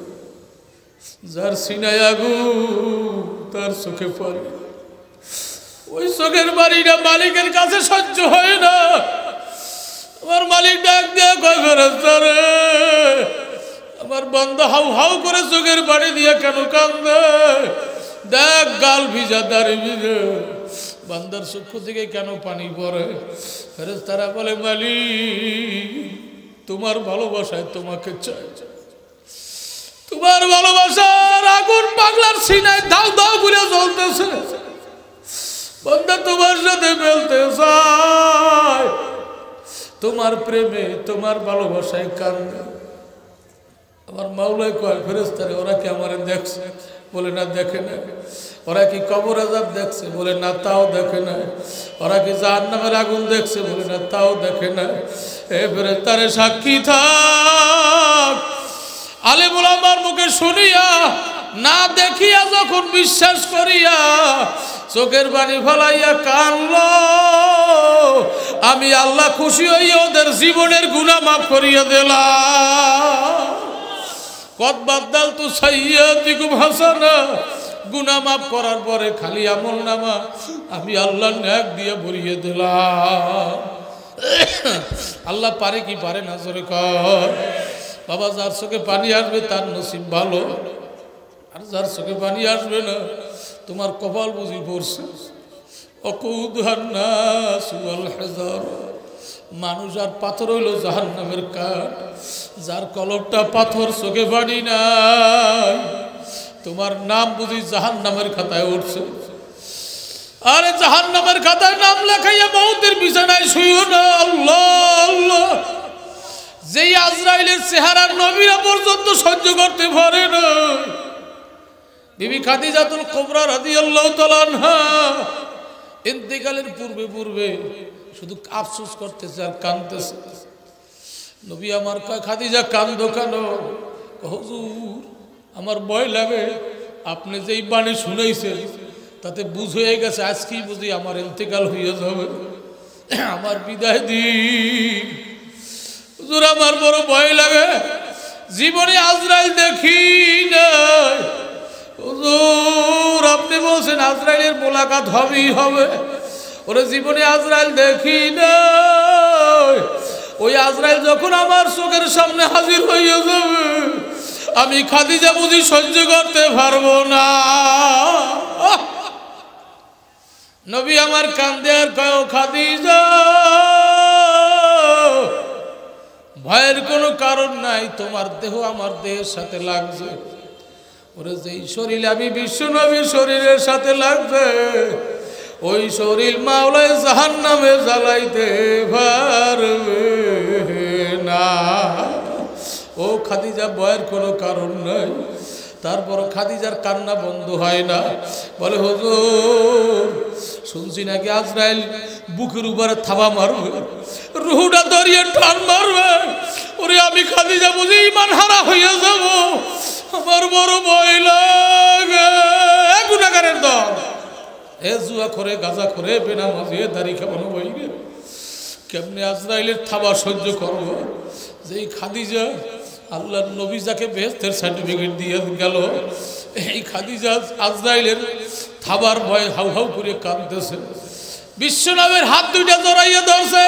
যার সিনায় আগুন তার চোখে পড়ে, ওই চোখের বাড়িটা মালিকের কাছে সহ্য হয় না। আমার মালিক ডাক দিয়ে কয় ফেরেশতা রে, আমার বান্দা হাউ হাউ করে চোখের বাড়ি দিয়ে কেন কান্দে? দেখ গাল ভিজা, দাড়ি ভিজা, বান্দার চক্ষু থেকে কেন পানি পড়ে? ফেরেশতারা বলে মালিক তোমার ভালোবাসায় তোমাকে চাই, তোমার ভালোবাসার আগুন পাগলার সিনায় দাউ দাউ করে জ্বলতেছে। বান্দা তোমার সাথে মিলতে চায়, তোমার প্রেমে তোমার ভালোবাসায় কান্দে। আমার মাওলাই কয় ফেরেশতারে ওরা কি আমারে দেখছে? বলে না, দেখে না। ওরা কি কবর আযাব দেখছে? বলে না, তাও দেখে না। ওরা কি জাহান্নামের আগুন দেখছে? বলে না, তাও দেখে না। এ ফেরেশতারে সাক্ষী থাক, আলেম ওলামার মুখে শুনিয়া না দেখিয়া যখন বিশ্বাস করিয়া চোখের পানি ফেলাইয়া কানলো, আমি আল্লাহ খুশি হইয়া ওদের জীবনের গুনাহ মাফ করিয়া দিলাম। কদ বাদদালতু সাইয়্যাতিকুম হাসানা, গুনাহ মাফ করার পরে খালি আমল নামা আমি আল্লাহ নেক দিয়ে ভরিয়ে দিলাম। আল্লাহ পারে কি পারে না জোরে কর। বাবা যার চোখে পানি আসবে তার নসিব ভালো, আর যার চোখে পানি আসবে না তোমার কপাল বুঝি পড়ছে। অকুদুহান নাস ওয়াল হাজার, মানুষ আর পাথর হইল জাহান্নামের কাঠ। যার কলবটা পাথর, চোখে পানি নাই, তোমার নাম বুঝি জাহান্নামের খাতায় উঠছে। আরে জাহান্নামের খাতায় নাম লেখাইয়া মউতের বিছানায় শুইও না। আল্লাহ আল্লাহ। যেই আজরাইলের চেহারার নবীরা পর্যন্ত সহ্য করতে পারে না। বিবি খাদিজাতুল কুবরা রাদিয়াল্লাহু তাআলা আনহা ইন্তেকালের পূর্বে পূর্বে শুধু আফসোস করতেছে আর কাঁদতেছে। নবী আমার কয় খাদিজা কান্দো কেন? হুজুর আমার ভয় লাগে, আপনি যেই বাণী শুনাইছেন তাতে বুঝ হয়ে গেছে আজকেই বুঝি আমার ইন্তেকাল হয়ে যাবে, আমার বিদায় দিন। হুজুর আমার বড় ভয় লাগে, জীবনে আজরাইল দেখি নাই। হুজুর আপনি বলছেন আজরাইলের মোলাকাত হবেই হবে, ওরে জীবনে আজরাইল দেখি নাই। ওই আজরাইল যখন আমার চোখের সামনে হাজির হয়ে যাবে আমি খাদিজা বুঝি সহ্য করতে পারবো না। নবী আমার কান্দে আর কয় খাদিজা ভয়ের কোনো কারণ নাই, তোমার দেহ আমার দেহের সাথে লাগছে। ওরে যেই শরীর আমি বিশ্ব নবীর শরীরের সাথে লাগছে ওই শরীর মাওলায় জাহান্নামে জ্বালাইতে পারবে না। ও খাদিজা ভয়ের কোনো কারণ নাই, তারপর খাদিজার কান্না বন্ধ হয় না, বলে হুজুর শুনছি নাকি আজরাইল বুকের উপরে থাবা মারবে, রুহুটা ধরিয়ে টান মারবে। ওরে আমি খাদিজা বুঝি ঈমান হারা হইয়া যাব, আমার বড় ভয় লাগে। গুনাহগারের দল, এ জুয়া করে, গাঁজা করে, বেনামাজি, দাড়ি খাওয়ানো বইরে কেমনে আজরাইলের থাবা সহ্য করবো? যেই খাদিজা আল্লাহর নবী যাকে বেহেশতের সার্টিফিকেট দিয়ে গেল, এই খাদিজা আজরাইলের থাবার ভয় হাউ হাউ করে কাঁদতেছে। বিশ্বনবীর হাত দুইটা জড়াইয়া ধরছে,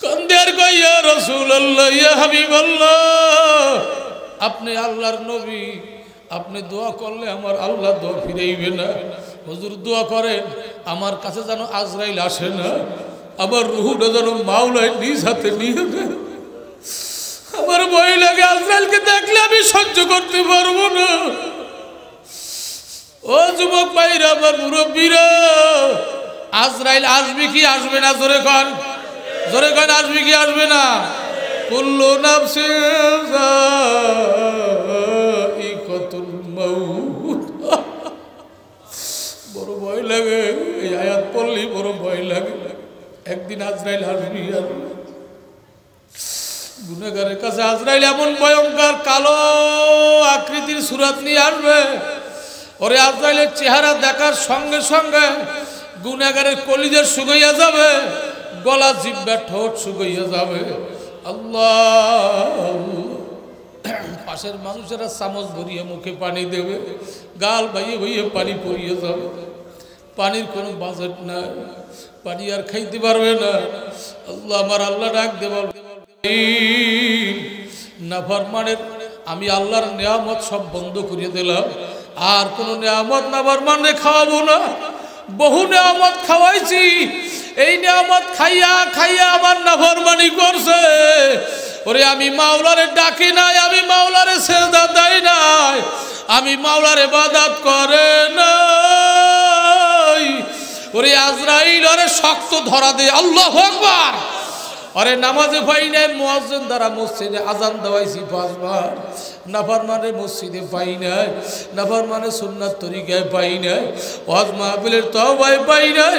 কান্দে আর কয় ইয়া রাসূলুল্লাহ, ইয়া হাবিবাল্লাহ, আপনি আল্লাহর নবী, আপনি দোয়া করলে আমার আল্লাহ দোয়া ফিরাইবে না। হুজুর দোয়া করেন আমার কাছে যেন আজরাইল আসে না, আমার রুহুটা যেন মাওলায় নিজ হাতে নিয়ে দেয়। আমার ভয় লাগে, আজরাইলকে দেখলে আমি সহ্য করতে পারবো না। ও যুবক ভাইরা, আমার মুরব্বীরা, আজরাইল আসবে কি আসবে না? জোরে কন, জোরে কন, আসবে কি আসবে না? কুল্লু নাফসিন যায়িকাতুল মাউত। বড় ভয় লাগে, এই আয়াত পড়লেই বড় ভয় লাগে। একদিন আজরাইল আসবে। গুনাহগারের কাছে আজরাইল এমন ভয়ঙ্কর কালো আকৃতির সূরত নিয়ে আসবে, ওরে আজরাইলের চেহারা দেখার সঙ্গে সঙ্গে গুনাহগারের কলিজা শুকাইয়া যাবে, গলা জিহ্বা ঠোঁট শুকাইয়া যাবে। আল্লাহ, পাশের মানুষেরা চামচ ভরিয়ে মুখে পানি দেবে, গাল বাইয়ে বাইয়ে পানি পরিয়ে যাবে। পানির কোনো বাজেট নাই, পানি আর খাইতে পারবে না। আল্লাহ, আমার আল্লাহ ডাক দেব, নাফরমানের আমি আল্লাহর নিয়ামত সব বন্ধ করে দিলাম, আর কোন নিয়ামত নাফরমানে খাওয়াবো না। বহু নিয়ামত খাওয়াইছি, এই নিয়ামত খাইয়া খাইয়া আমার নাফরমানি করছে। ওরে আমি মাওলারে ডাকি নাই, আমি মাওলারে সেজদা দেই নাই, আমি মাওলার ইবাদত করে নাই। ওরে আজরাইল ওরে শক্ত ধরা দে, আল্লাহু আকবার। আরে নামাজে পাই নাই, মুয়াজ্জিন দ্বারা মসজিদে আজান দেওয়াইছি 5 বার, নাফরমানের মসজিদে পাই নাই, নাফরমানের সুন্নাত তরিকায় পাই নাই, ওয়াজ মাহফিলের তওবায় পাই নাই,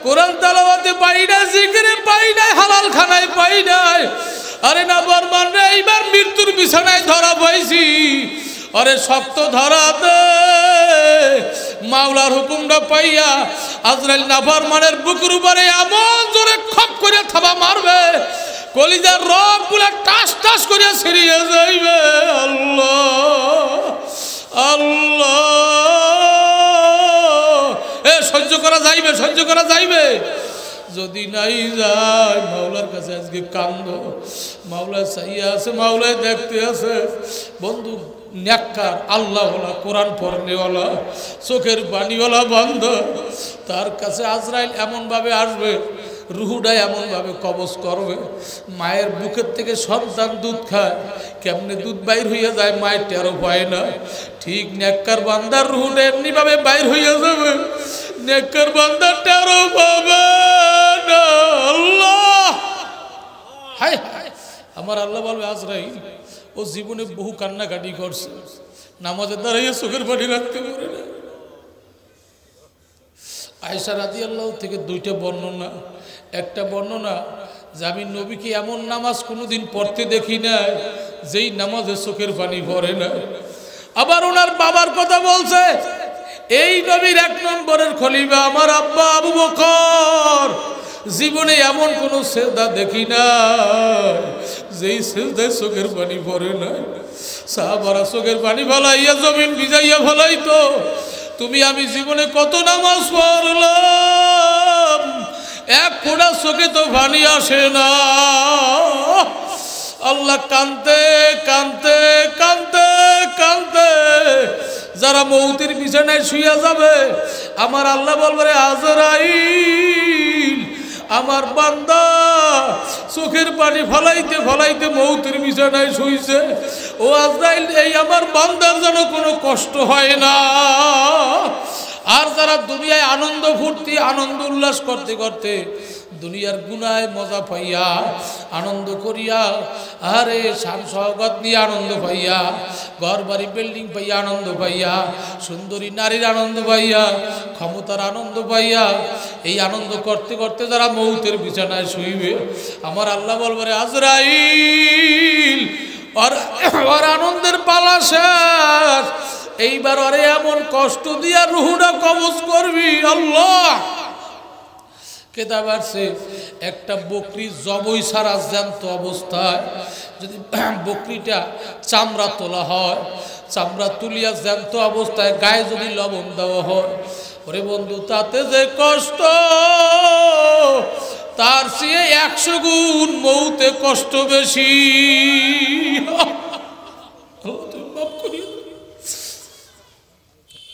কোরআন তেলাওয়াতে পাই নাই, জিকিরে পাই নাই, হালাল খানায় পাই নাই। আরে নাফরমানরে এইবার মৃত্যুর বিছানায় ধরা পাইছি। আরে শক্ত ধরা দে, মাওলার হুকুমটা পাইয়া আজরাইল নাফরমানের বুকের উপরে এমন জোরে খপ করে থাবা মারবে, কলিজার রগগুলা টাস টাস করে ছিঁড়িয়ে যাইবে। আল্লাহ আল্লাহ, এ সহ্য করা যাইবে, সহ্য করা যাইবে? যদি নাই যায়, মাওলার কাছে আজকে কান্দ, মাওলা চাইয়া আছে, মাওলায় দেখতে আছে। বন্ধু নেককার, আল্লাহওয়ালা, কোরআন পড়নেওয়ালা, চোখের পানিওয়ালা বান্দা, তার কাছে আজরাইল এমনভাবে আসবে, রুহুটা এমনভাবে কবজ করবে। মায়ের বুকের থেকে সন্তান দুধ খায়, কেমনে দুধ বাইর হইয়া যায় মায়ের টেরও পায় না। ঠিক নেককার বান্দার রুহুটা এমনিভাবে বাইর হইয়া যাবে, নেককার বান্দার টেরও পাবে না। আল্লাহ, হায় হায়, আমার আল্লাহ বলবে আজরাইল ও জীবনে বহু কান্নাকাটি করছে, নামাজের দাঁড়াইয়া চোখের পানি রাখতে পারে না। আয়েশা রাদিয়াল্লাহু থেকে 2টা বর্ণনা। একটা বর্ণনা যে আমি নবীকে এমন নামাজ কোনোদিন পড়তে দেখি না যেই নামাজে চোখের পানি পড়ে না। আবার ওনার বাবার কথা বলছে, এই নবীর 1 নম্বরের খলিফা আমার আব্বা আবু বকর, জীবনে এমন কোন সেজদা দেখি না যেই সেজদায় চোখের পানি পড়ে না। সাহাবারা চোখের পানি ফলাইয়া জমিন ভিজাইয়া ফলাইতো। তুমি আমি জীবনে কত নামাজ পড়লাম, 1 ফোঁটা চোখে তো পানি আসে না। আল্লাহ কানতে কানতে কানতে কানতে যারা মৌতের বিছানায় শুইয়া যাবে, আমার আল্লাহ বলবে আজরাইল, আমার বান্দা চোখের পানি ফলাইতে ফলাইতে মৌতের বিছানায় শুইছে। ও আজরাইল, এই আমার বান্দার যেন কোনো কষ্ট হয় না। আর যারা দুনিয়ায় আনন্দ ফুর্তি আনন্দ উল্লাস করতে করতে দুনিয়ার গুনায় মজা পাইয়া আনন্দ করিয়া, আরে শান সওগাত নিয়ে আনন্দ পাইয়া, ঘর বাড়ি বিল্ডিং পাইয়া আনন্দ পাইয়া, সুন্দরী নারীর আনন্দ পাইয়া, ক্ষমতার আনন্দ পাইয়া, এই আনন্দ করতে করতে যারা মৌতের বিছানায় শুইবে, আমার আল্লাহ বলবে রে আজরাইল ওর আনন্দের পালা শেষ, এইবার ওরে এমন কষ্ট দিয়া রুহুটা কবজ করবি। আল্লাহ কেতাব আছে একটা বকরি জবই সারা জ্যান্ত অবস্থায় যদি বকরিটা চামড়া তোলা হয়, চামড়া তুলিয়া জ্যান্ত অবস্থায় গায়ে যদি লবণ দেওয়া হয়, ওরে বন্ধু তাতে যে কষ্ট তার চেয়ে 100 গুণ মৌতে কষ্ট বেশি।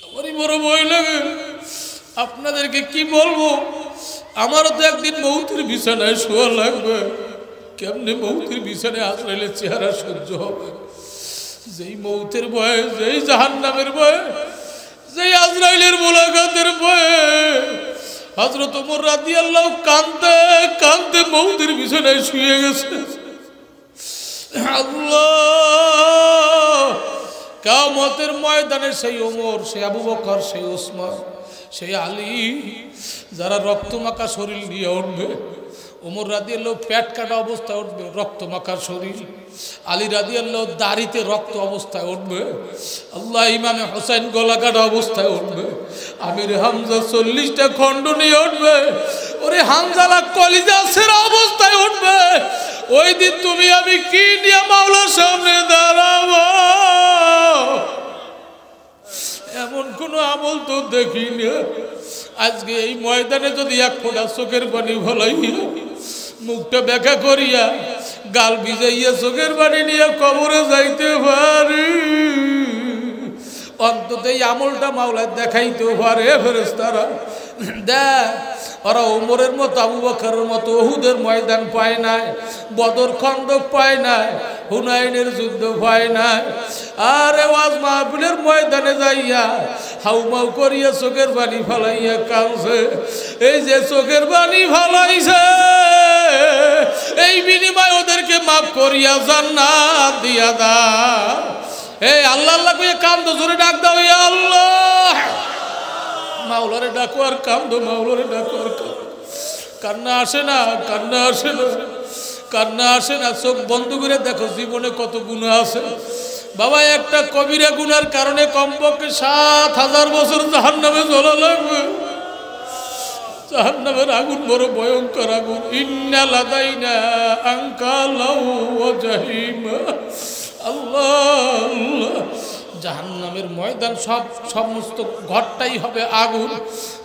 আমারই বড় ভয় লাগে, আপনাদেরকে কি বলবো, আমারও তো একদিন মৌতের বিছানায় শোয়া লাগবে। কেমনে মৌতের বিছানায় আজরাইলের চেহারা সহ্য হবে? যেই মৌতের ভয়ে, যেই জাহান্নামের ভয়ে, যেই আজরাইলের মুলাকাতের ভয়ে হযরত ওমর রাদিয়াল্লাহু কাঁদতে কাঁদতে মৌতের বিছানায় শুয়ে গেছে। আল্লাহ কিয়ামতের ময়দানে সেই ওমর, সেই আবু বকর, সেই ওসমান, সেই আলী যারা রক্তমাখা শরীর নিয়ে উঠবে। ওমর রাদিয়াল্লাহু পেট কাটা অবস্থায় উঠবে, রক্তমাখা শরীর। আলী রাদিয়াল্লাহু দাড়িতে রক্ত অবস্থায় উঠবে। আল্লাহ ইমামে হোসেন গলা কাটা অবস্থায় উঠবে। আমির হামজা 40টা খণ্ড নিয়ে উঠবে। ওরে হামজালা কলিজা ছেঁড়া অবস্থায় উঠবে। ওই দিন তুমি আমি কি নিয়ে মাওলার সামনে দাঁড়াবো? এমন কোন আমল তো দেখি না। আজকে এই ময়দানে যদি 1 ফোঁটা চোখের পানি ফলাইয়া, মুখটা ব্যাখ্যা করিয়া, গাল ভিজাইয়া চোখের পানি নিয়ে কবরে যাইতে পারি, অন্তত এই আমলটা মাওলায় দেখাইতেও পারে। ফেরেশতারা দেখ, ওরা ওমরের মতো, আবু বকরের মতো উহুদের ময়দান পায় নাই, বদর খন্দক পায় নাই, হুনাইনের যুদ্ধ পায় নাই। আরে ওয়াজ মাহফিলের ময়দানে যাইয়া হাউমাউ করিয়া চোখের পানি ফালাইয়া কাঁদছে। এই যে চোখের পানি ফালাইছে, এই বিনিময় ওদেরকে মাফ করিয়া জান্নাত দিয়া দাও। এই আল্লাহ আল্লাহ কইয়া কান্দো, জোরে ডাক দাও, ইয়া আল্লাহ। মাওলারে ডাকো আর কান্দো, মাওলারে ডাকো আর কান্দো। কান্না আসে না, কান্না আসে না, কান্না আসে না। চোখ বন্ধ করে দেখো জীবনে কত গুনাহ আছে। বাবা একটা কবিরা গুনার কারণে কমপক্ষে 7000 বছর জাহান্নামে জ্বলা লাগবে। জাহান্নামের আগুন বড় ভয়ঙ্কর আগুন। ইন্না লাদাইনা আনকালাউ ওয়া জাহিমা। আল্লাহ আল্লাহ, জাহান্নামের ময়দান সমস্ত ঘরটাই হবে আগুন।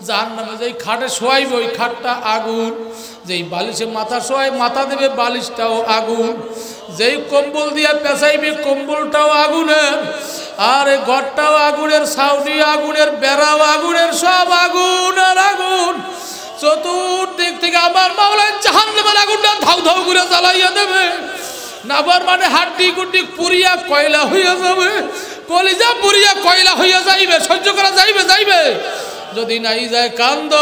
জাহান্নামে যেই খাটে শোয়াইবে ওই খাটটা আগুন, যেই বালিশে মাথা শোয়াই মাথা দেবে বালিশটাও আগুন, যেই কম্বল দিয়ে পেঁচাইবে কম্বলটাও আগুনের, আর এই ঘরটাও আগুনের, ছাউনি আগুনের, বেড়াও আগুনের, সব আগুন আর আগুন। চতুর্দিক থেকে আমার মাওলা জাহান্নামের আগুনটা ধাউ ধাউ করে জ্বালাইয়া দেবে। নাবার মানে হাড্ডি গুড্ডি পুরিয়া কয়লা হইয়া যাবে, কলিজা পুরিয়া কয়লা হইয়া যাইবে, সহ্য করা যাইবে যাইবে। যদি নাই যায় কান্দ।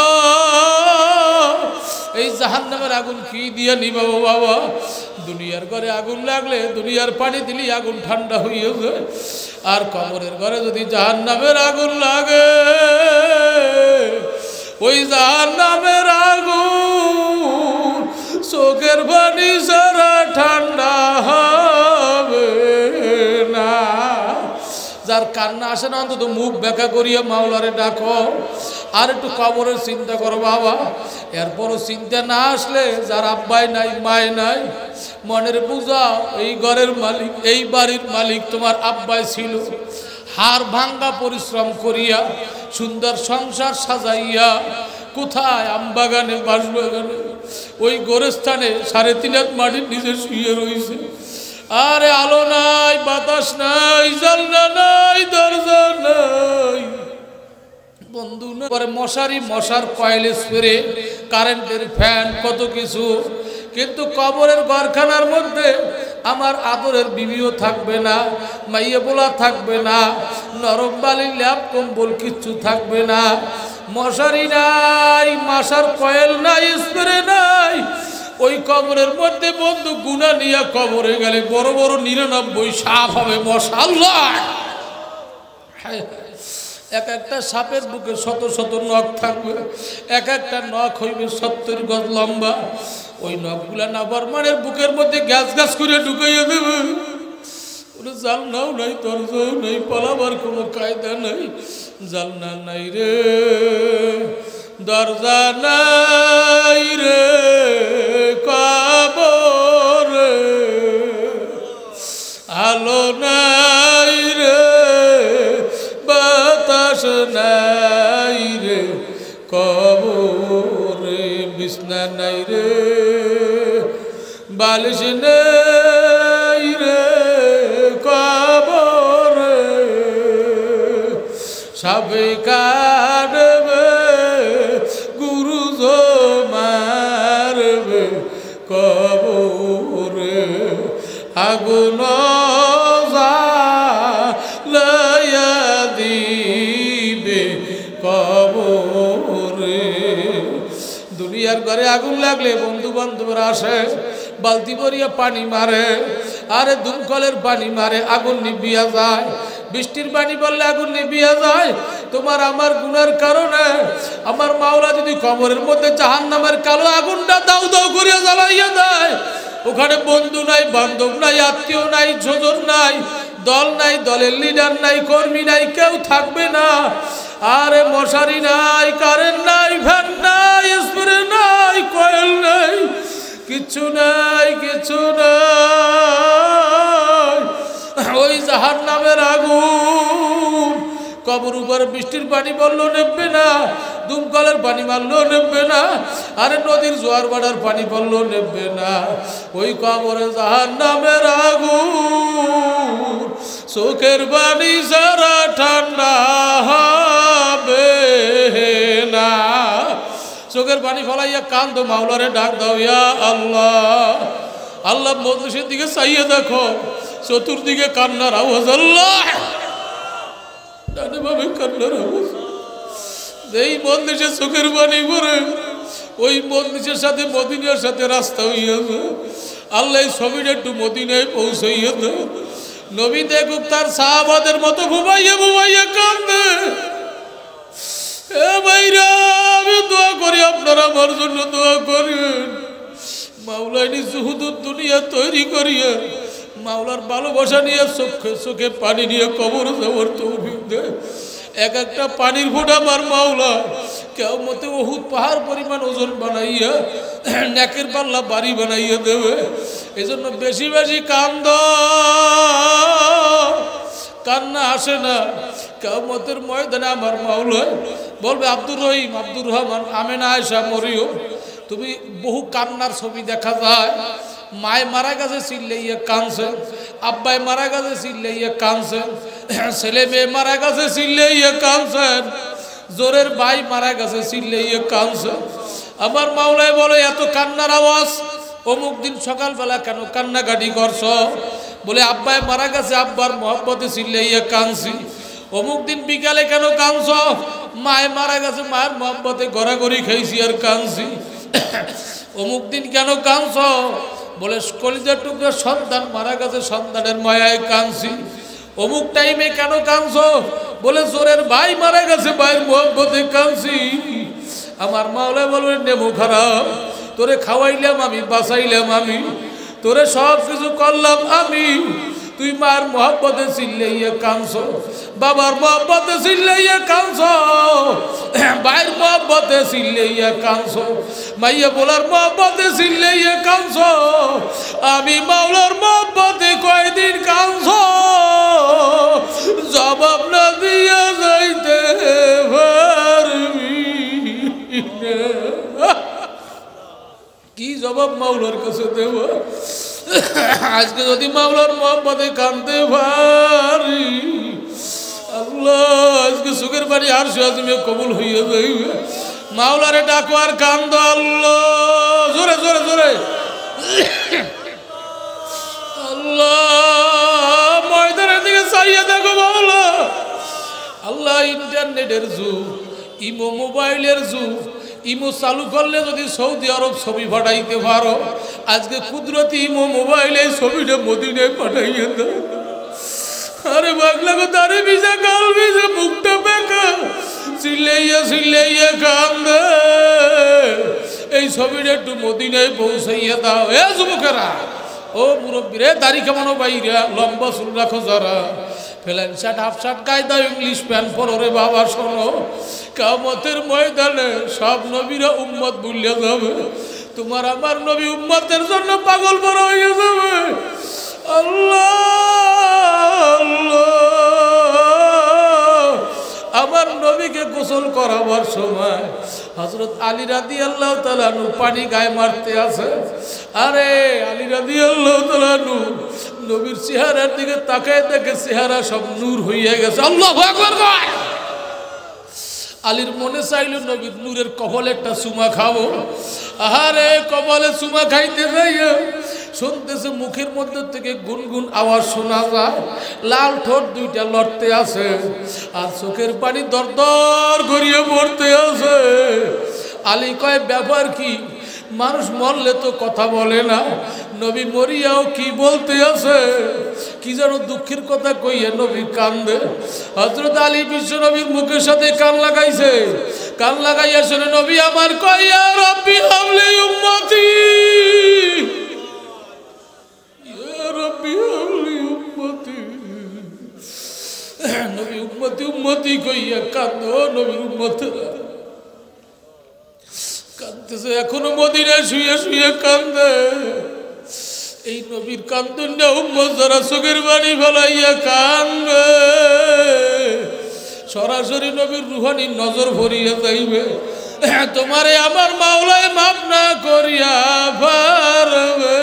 এই জাহান্নামের আগুন কি দিয়ে নিবাবো বাবা? দুনিয়ার ঘরে আগুন লাগলে দুনিয়ার পানি দিলি আগুন ঠান্ডা হইয়া যায়, আর কবরের ঘরে যদি জাহান্নামের আগুন লাগে, ওই জাহান্নামের আগুন চোখের পানি সারা ঠান্ডা হবে না। যার কান্না আসে না অন্তত মুখ ব্যাখ্যা করিয়া মাওলারে ডাকো, আর একটু কবরের চিন্তা করো বাবা। এরপরও চিন্তা না আসলে, যার আব্বাই নাই মায় নাই, মনের বুঝাও এই ঘরের মালিক, এই বাড়ির মালিক তোমার আব্বাই ছিল। হাড় ভাঙ্গা পরিশ্রম করিয়া সুন্দর সংসার সাজাইয়া কোথায় আমবাগানে, বাঁশবাগানে, ওই গোরস্থানে 3.5 হাত মাটির নিচে শুয়ে রয়েছে। আরে আলো নাই, বাতাস নাই, জানলা নাই, দরজা নাই, বন্ধু না, পরে মশারি, মশার কয়েল স্প্রে, কারেন্টের ফ্যান, কত কিছু। কিন্তু কবরের ঘরখানার মধ্যে আমার আদরের বিবিও থাকবে না, মাইয়া বোলা থাকবে না, নরম বালি ল্যাপ কম্বল কিচ্ছু থাকবে না। মশারি নাই, মশার কয়েল নাই, স্প্রে নাই। ওই কবরের মধ্যে বন্ধু গুনাহ নিয়ে কবরে গেলে বড় বড় 99 সাপ হবে মশা। আল্লাহ, এক একটা সাপের বুকে শত শত নখ থাকবে, এক একটা নখ হইবে 70 গজ লম্বা। ওই নখগুলা নাফরমানের বুকের মধ্যে গ্যাস গ্যাস করে ঢুকাইয়া দেবে। ওরে জালনাও নাই, দরজাও নাই, পালাবার কোনো কায়দা নাই। জালনা নাই রে, দরজা নাই রে কবরে, আলো নাই রে, বাতাস নাই রে কবরে, বিছনা নাই রে, বালিশ নাই রে কবরে, সাপে কাটবে, গুরু মারবে কবরে, আগুন জ্বালাইয়া দিবে কবরে। দুনিয়ার ঘরে আগুন লাগলে বন্ধু বান্ধবরা আসে, বালতি ভরিয়া পানি মারে, আরে দমকলের পানি মারে, আগুন নিভিয়া যায়। বৃষ্টির পানি পড়লে আগুন নিভিয়া যায়। তোমার আমার গুনার কারণে আমার মাওলা যদি কবরের মধ্যে জাহান্নামের কালো আগুনটা দাউ দাউ করিয়া জ্বালাইয়া দেয়, ওখানে বন্ধু নাই, বান্ধব নাই, আত্মীয় নাই, স্বজন নাই, দল নাই, দলের লিডার নাই, কর্মী নাই, কেউ থাকবে না। আরে মশারি নাই, কারেন্ট নাই, ফ্যান নাই, স্প্রে নাই, কয়েল নাই, কিছু নাই, কিছু নাই। ওই জাহান্নামের আগুন কবর উপরে বৃষ্টির পানি পড়লেও নেবে না, দমকলের পানি মারলেও নেবে না, আরে নদীর জোয়ার বাড়ার পানি পড়লেও নেবে না। ওই কবরে জাহান্নামের আগুন চোখের পানি সারা ঠান্ডা হবে না। চোখের পানি ফলাইয়া কান্দ, মাওলারে ডাক দাও, ইয়া আল্লাহ। আল্লাহ মজলিসের দিকে চাইয়ে দেখো, চতুর্দিকে কান্নার আওয়াজ, আল্লাহ ডানে ভাবে কান্নার আওয়াজ। এই মজলিসে চোখের পানি পড়ে, ওই মজলিসের সাথে মদিনার সাথে রাস্তা হইয়াছে। আল্লাহ এই ছবিটা একটু মদিনায় পৌঁছাইয়া দেয়। নবী দেখুক তার সাহাবাদের মতো ঘুমাইয়া ঘুমাইয়া কান্দে। এ ভাইরা, আমি দোয়া করি, আপনারা আমার জন্য দোয়া করেন। মাওলানি জুহুদুর দুনিয়া তৈরি করিয়া মাওলার ভালোবাসা নিয়ে চোখে চোখে পানি নিয়ে কবর যাওয়ার তৌফিক দেয়। এক একটা পানির ফোঁটা আমার মাওলা কিয়ামতে উহুদ পাহাড় পরিমাণ ওজন বানাইয়া নেকের পাল্লা বাড়ি বানাইয়া দেবে। এজন্য বেশি বেশি কান্দ, কান্না আসে না। কিয়ামতের ময়দানে আমার মাওলা বলবে, আব্দুর রহিম, আব্দুর রহমান, আমেনা, আয়েশা, মরিয়ম, তুমি বহু কান্নার ছবি দেখা যায়। মায় মারা গেছে চিল্লাইয়া কাঁদছে, আব্বাই মারা গেছে চিল্লাইয়া কাঁদছেন, ছেলে মেয়ে মারা গেছে চিল্লাইয়া কাঁদছেন, জোরের ভাই মারা গেছে চিল্লাইয়া কাঁদছেন। আমার মাওলাই বলে, এত কান্নার আওয়াজ অমুক দিন সকালবেলা কেন কান্নাকাটি করছ? বলে, আব্বাই মারা গেছে, আব্বার মহব্বতে চিল্লাইয়া কাঁদছি। অমুক দিন বিকালে কেন কাঁদছ? মায় মারা গেছে, মায়ের মহব্বতে গড়াগড়ি খাইছি আর কাঁদছি। অমুক দিন কেন কাঁদছ? বলে, কলিজার টুকরা সন্তান মারা গেছে, সন্তানের মায়ায় কাঁদছি। অমুক টাইমে কেন কাঁদছ? বলে, জোরের ভাই মারা গেছে, ভাইয়ের মহব্বতে কাঁদছি। আমার মাওলা বলবে, নেমু খারাপ, তোরে খাওয়াইলাম আমি, বাঁচাইলাম আমি, তোরে সব কিছু করলাম আমি, তুই মার মহব্বতে চিল্লাইয়া কাঁদছ, বাবার মহব্বতে চিল্লাইয়া কাঁদছ, ভাইয়ের মহব্বতে চিল্লাইয়া কাঁদছ, মাইয়া বলার মহব্বতে চিল্লাইয়া কাঁদছ, আমি মাওলার মহব্বতে কয়দিন কাঁদছ? জবাব না দিয়া যাইতে পারবি না। কি জবাব মাওলার কাছে দেব? আজকে যদি মাওলার মহব্বতে কাঁদতে পারি, আল্লাহ আজকে সুখের বাড়ি আর আজমে কবুল হইয়া যাইবে। মাওলারে ডাকো আর কান্দ, আল্লাহ জোরে জোরে জোরে, আল্লাহ ময়দানের দিকে চাইয়া দেখো মাওলা। আল্লাহ ইন্টারনেটের যুগ, ইমো মোবাইলের যুগ, ইমো চালু করলে যদি সৌদি আরব ছবি পাঠাইতে পারো, আজকে কুদরতি ইমো মোবাইলে ছবিটা মদিনায় পাঠাইয়ে দাও। আরে বাংলা গো তারে ভিজা গাল ভিজা মুখটা বেঁকা চিল্লাইয়া চিল্লাইয়া কান্দে, এই ছবিটা একটু মদিনায় পৌঁছাইয়া দাও। এ যুবকেরা, ও মুরব্বীরে, দাড়ি কামানো বাইরা, লম্বা চুল রাখো যারা, প্যান্ট শার্ট হাফ শার্ট গায়ে দাও, ইংলিশ প্যান্ট পরো রে বাবা। শোনো, কিয়ামতের ময়দানে সব নবীরা উম্মত ভুলিয়া যাবে, তোমার আমার নবী উম্মতের জন্য পাগল বড় হয়ে যাবে। আল্লাহ আমার নবীকে গোসল করাবার সময় হযরত আলী রাদিয়াল্লাহু তাআলা নূ পানি গায়ে মারতে আছে। আরে আলী রাদিয়াল্লাহু তাআলা নূ নবীর চেহারার দিকে তাকায় দেখে চেহারা সব নূর হইয়া গেছে। আল্লাহু আকবার। আলীর মনে চাইল নবীর নূরের কপালে একটা চুমা খাবো। আহারে কপালে চুমা খাইতে যাইয়া শুনতেছে মুখের মধ্যে থেকে গুনগুন আওয়াজ শোনা যায়, লাল ঠোঁট দুইটা লড়তে আছে আর চোখের পানি দরদর করিয়ে পড়তে আছে। আলী কয়, ব্যাপার কি? মানুষ মরলে তো কথা বলে না, নবী মরিয়াও কি বলতে আছে? কি যেন দুঃখের কথা কইয়া নবী কান্দে। হযরত আলী বিশ্ব নবীর মুখের সাথে কান লাগাইছে, কান লাগাইয়া শুনে নবী আমার কয়, ইয়া রাব্বি হাবলি উম্মতি, ইয়া রাব্বি হাবলি উম্মতি। নবী উম্মতি উম্মতি কইয়া কান্দো, নবীর উম্মতেরা কান্দতেছে, এখনো মদিনায় শুয়ে শুয়ে কান্দে। এই নবীর কান্দন না উম্মত যারা চোখের পানি ফেলাইয়া কান্দবে, সরাসরি নবীর রুহানি নজর ভরিয়া যাইবে। তোমারে আমার মাওলায় মাফ না করিয়া পারবে।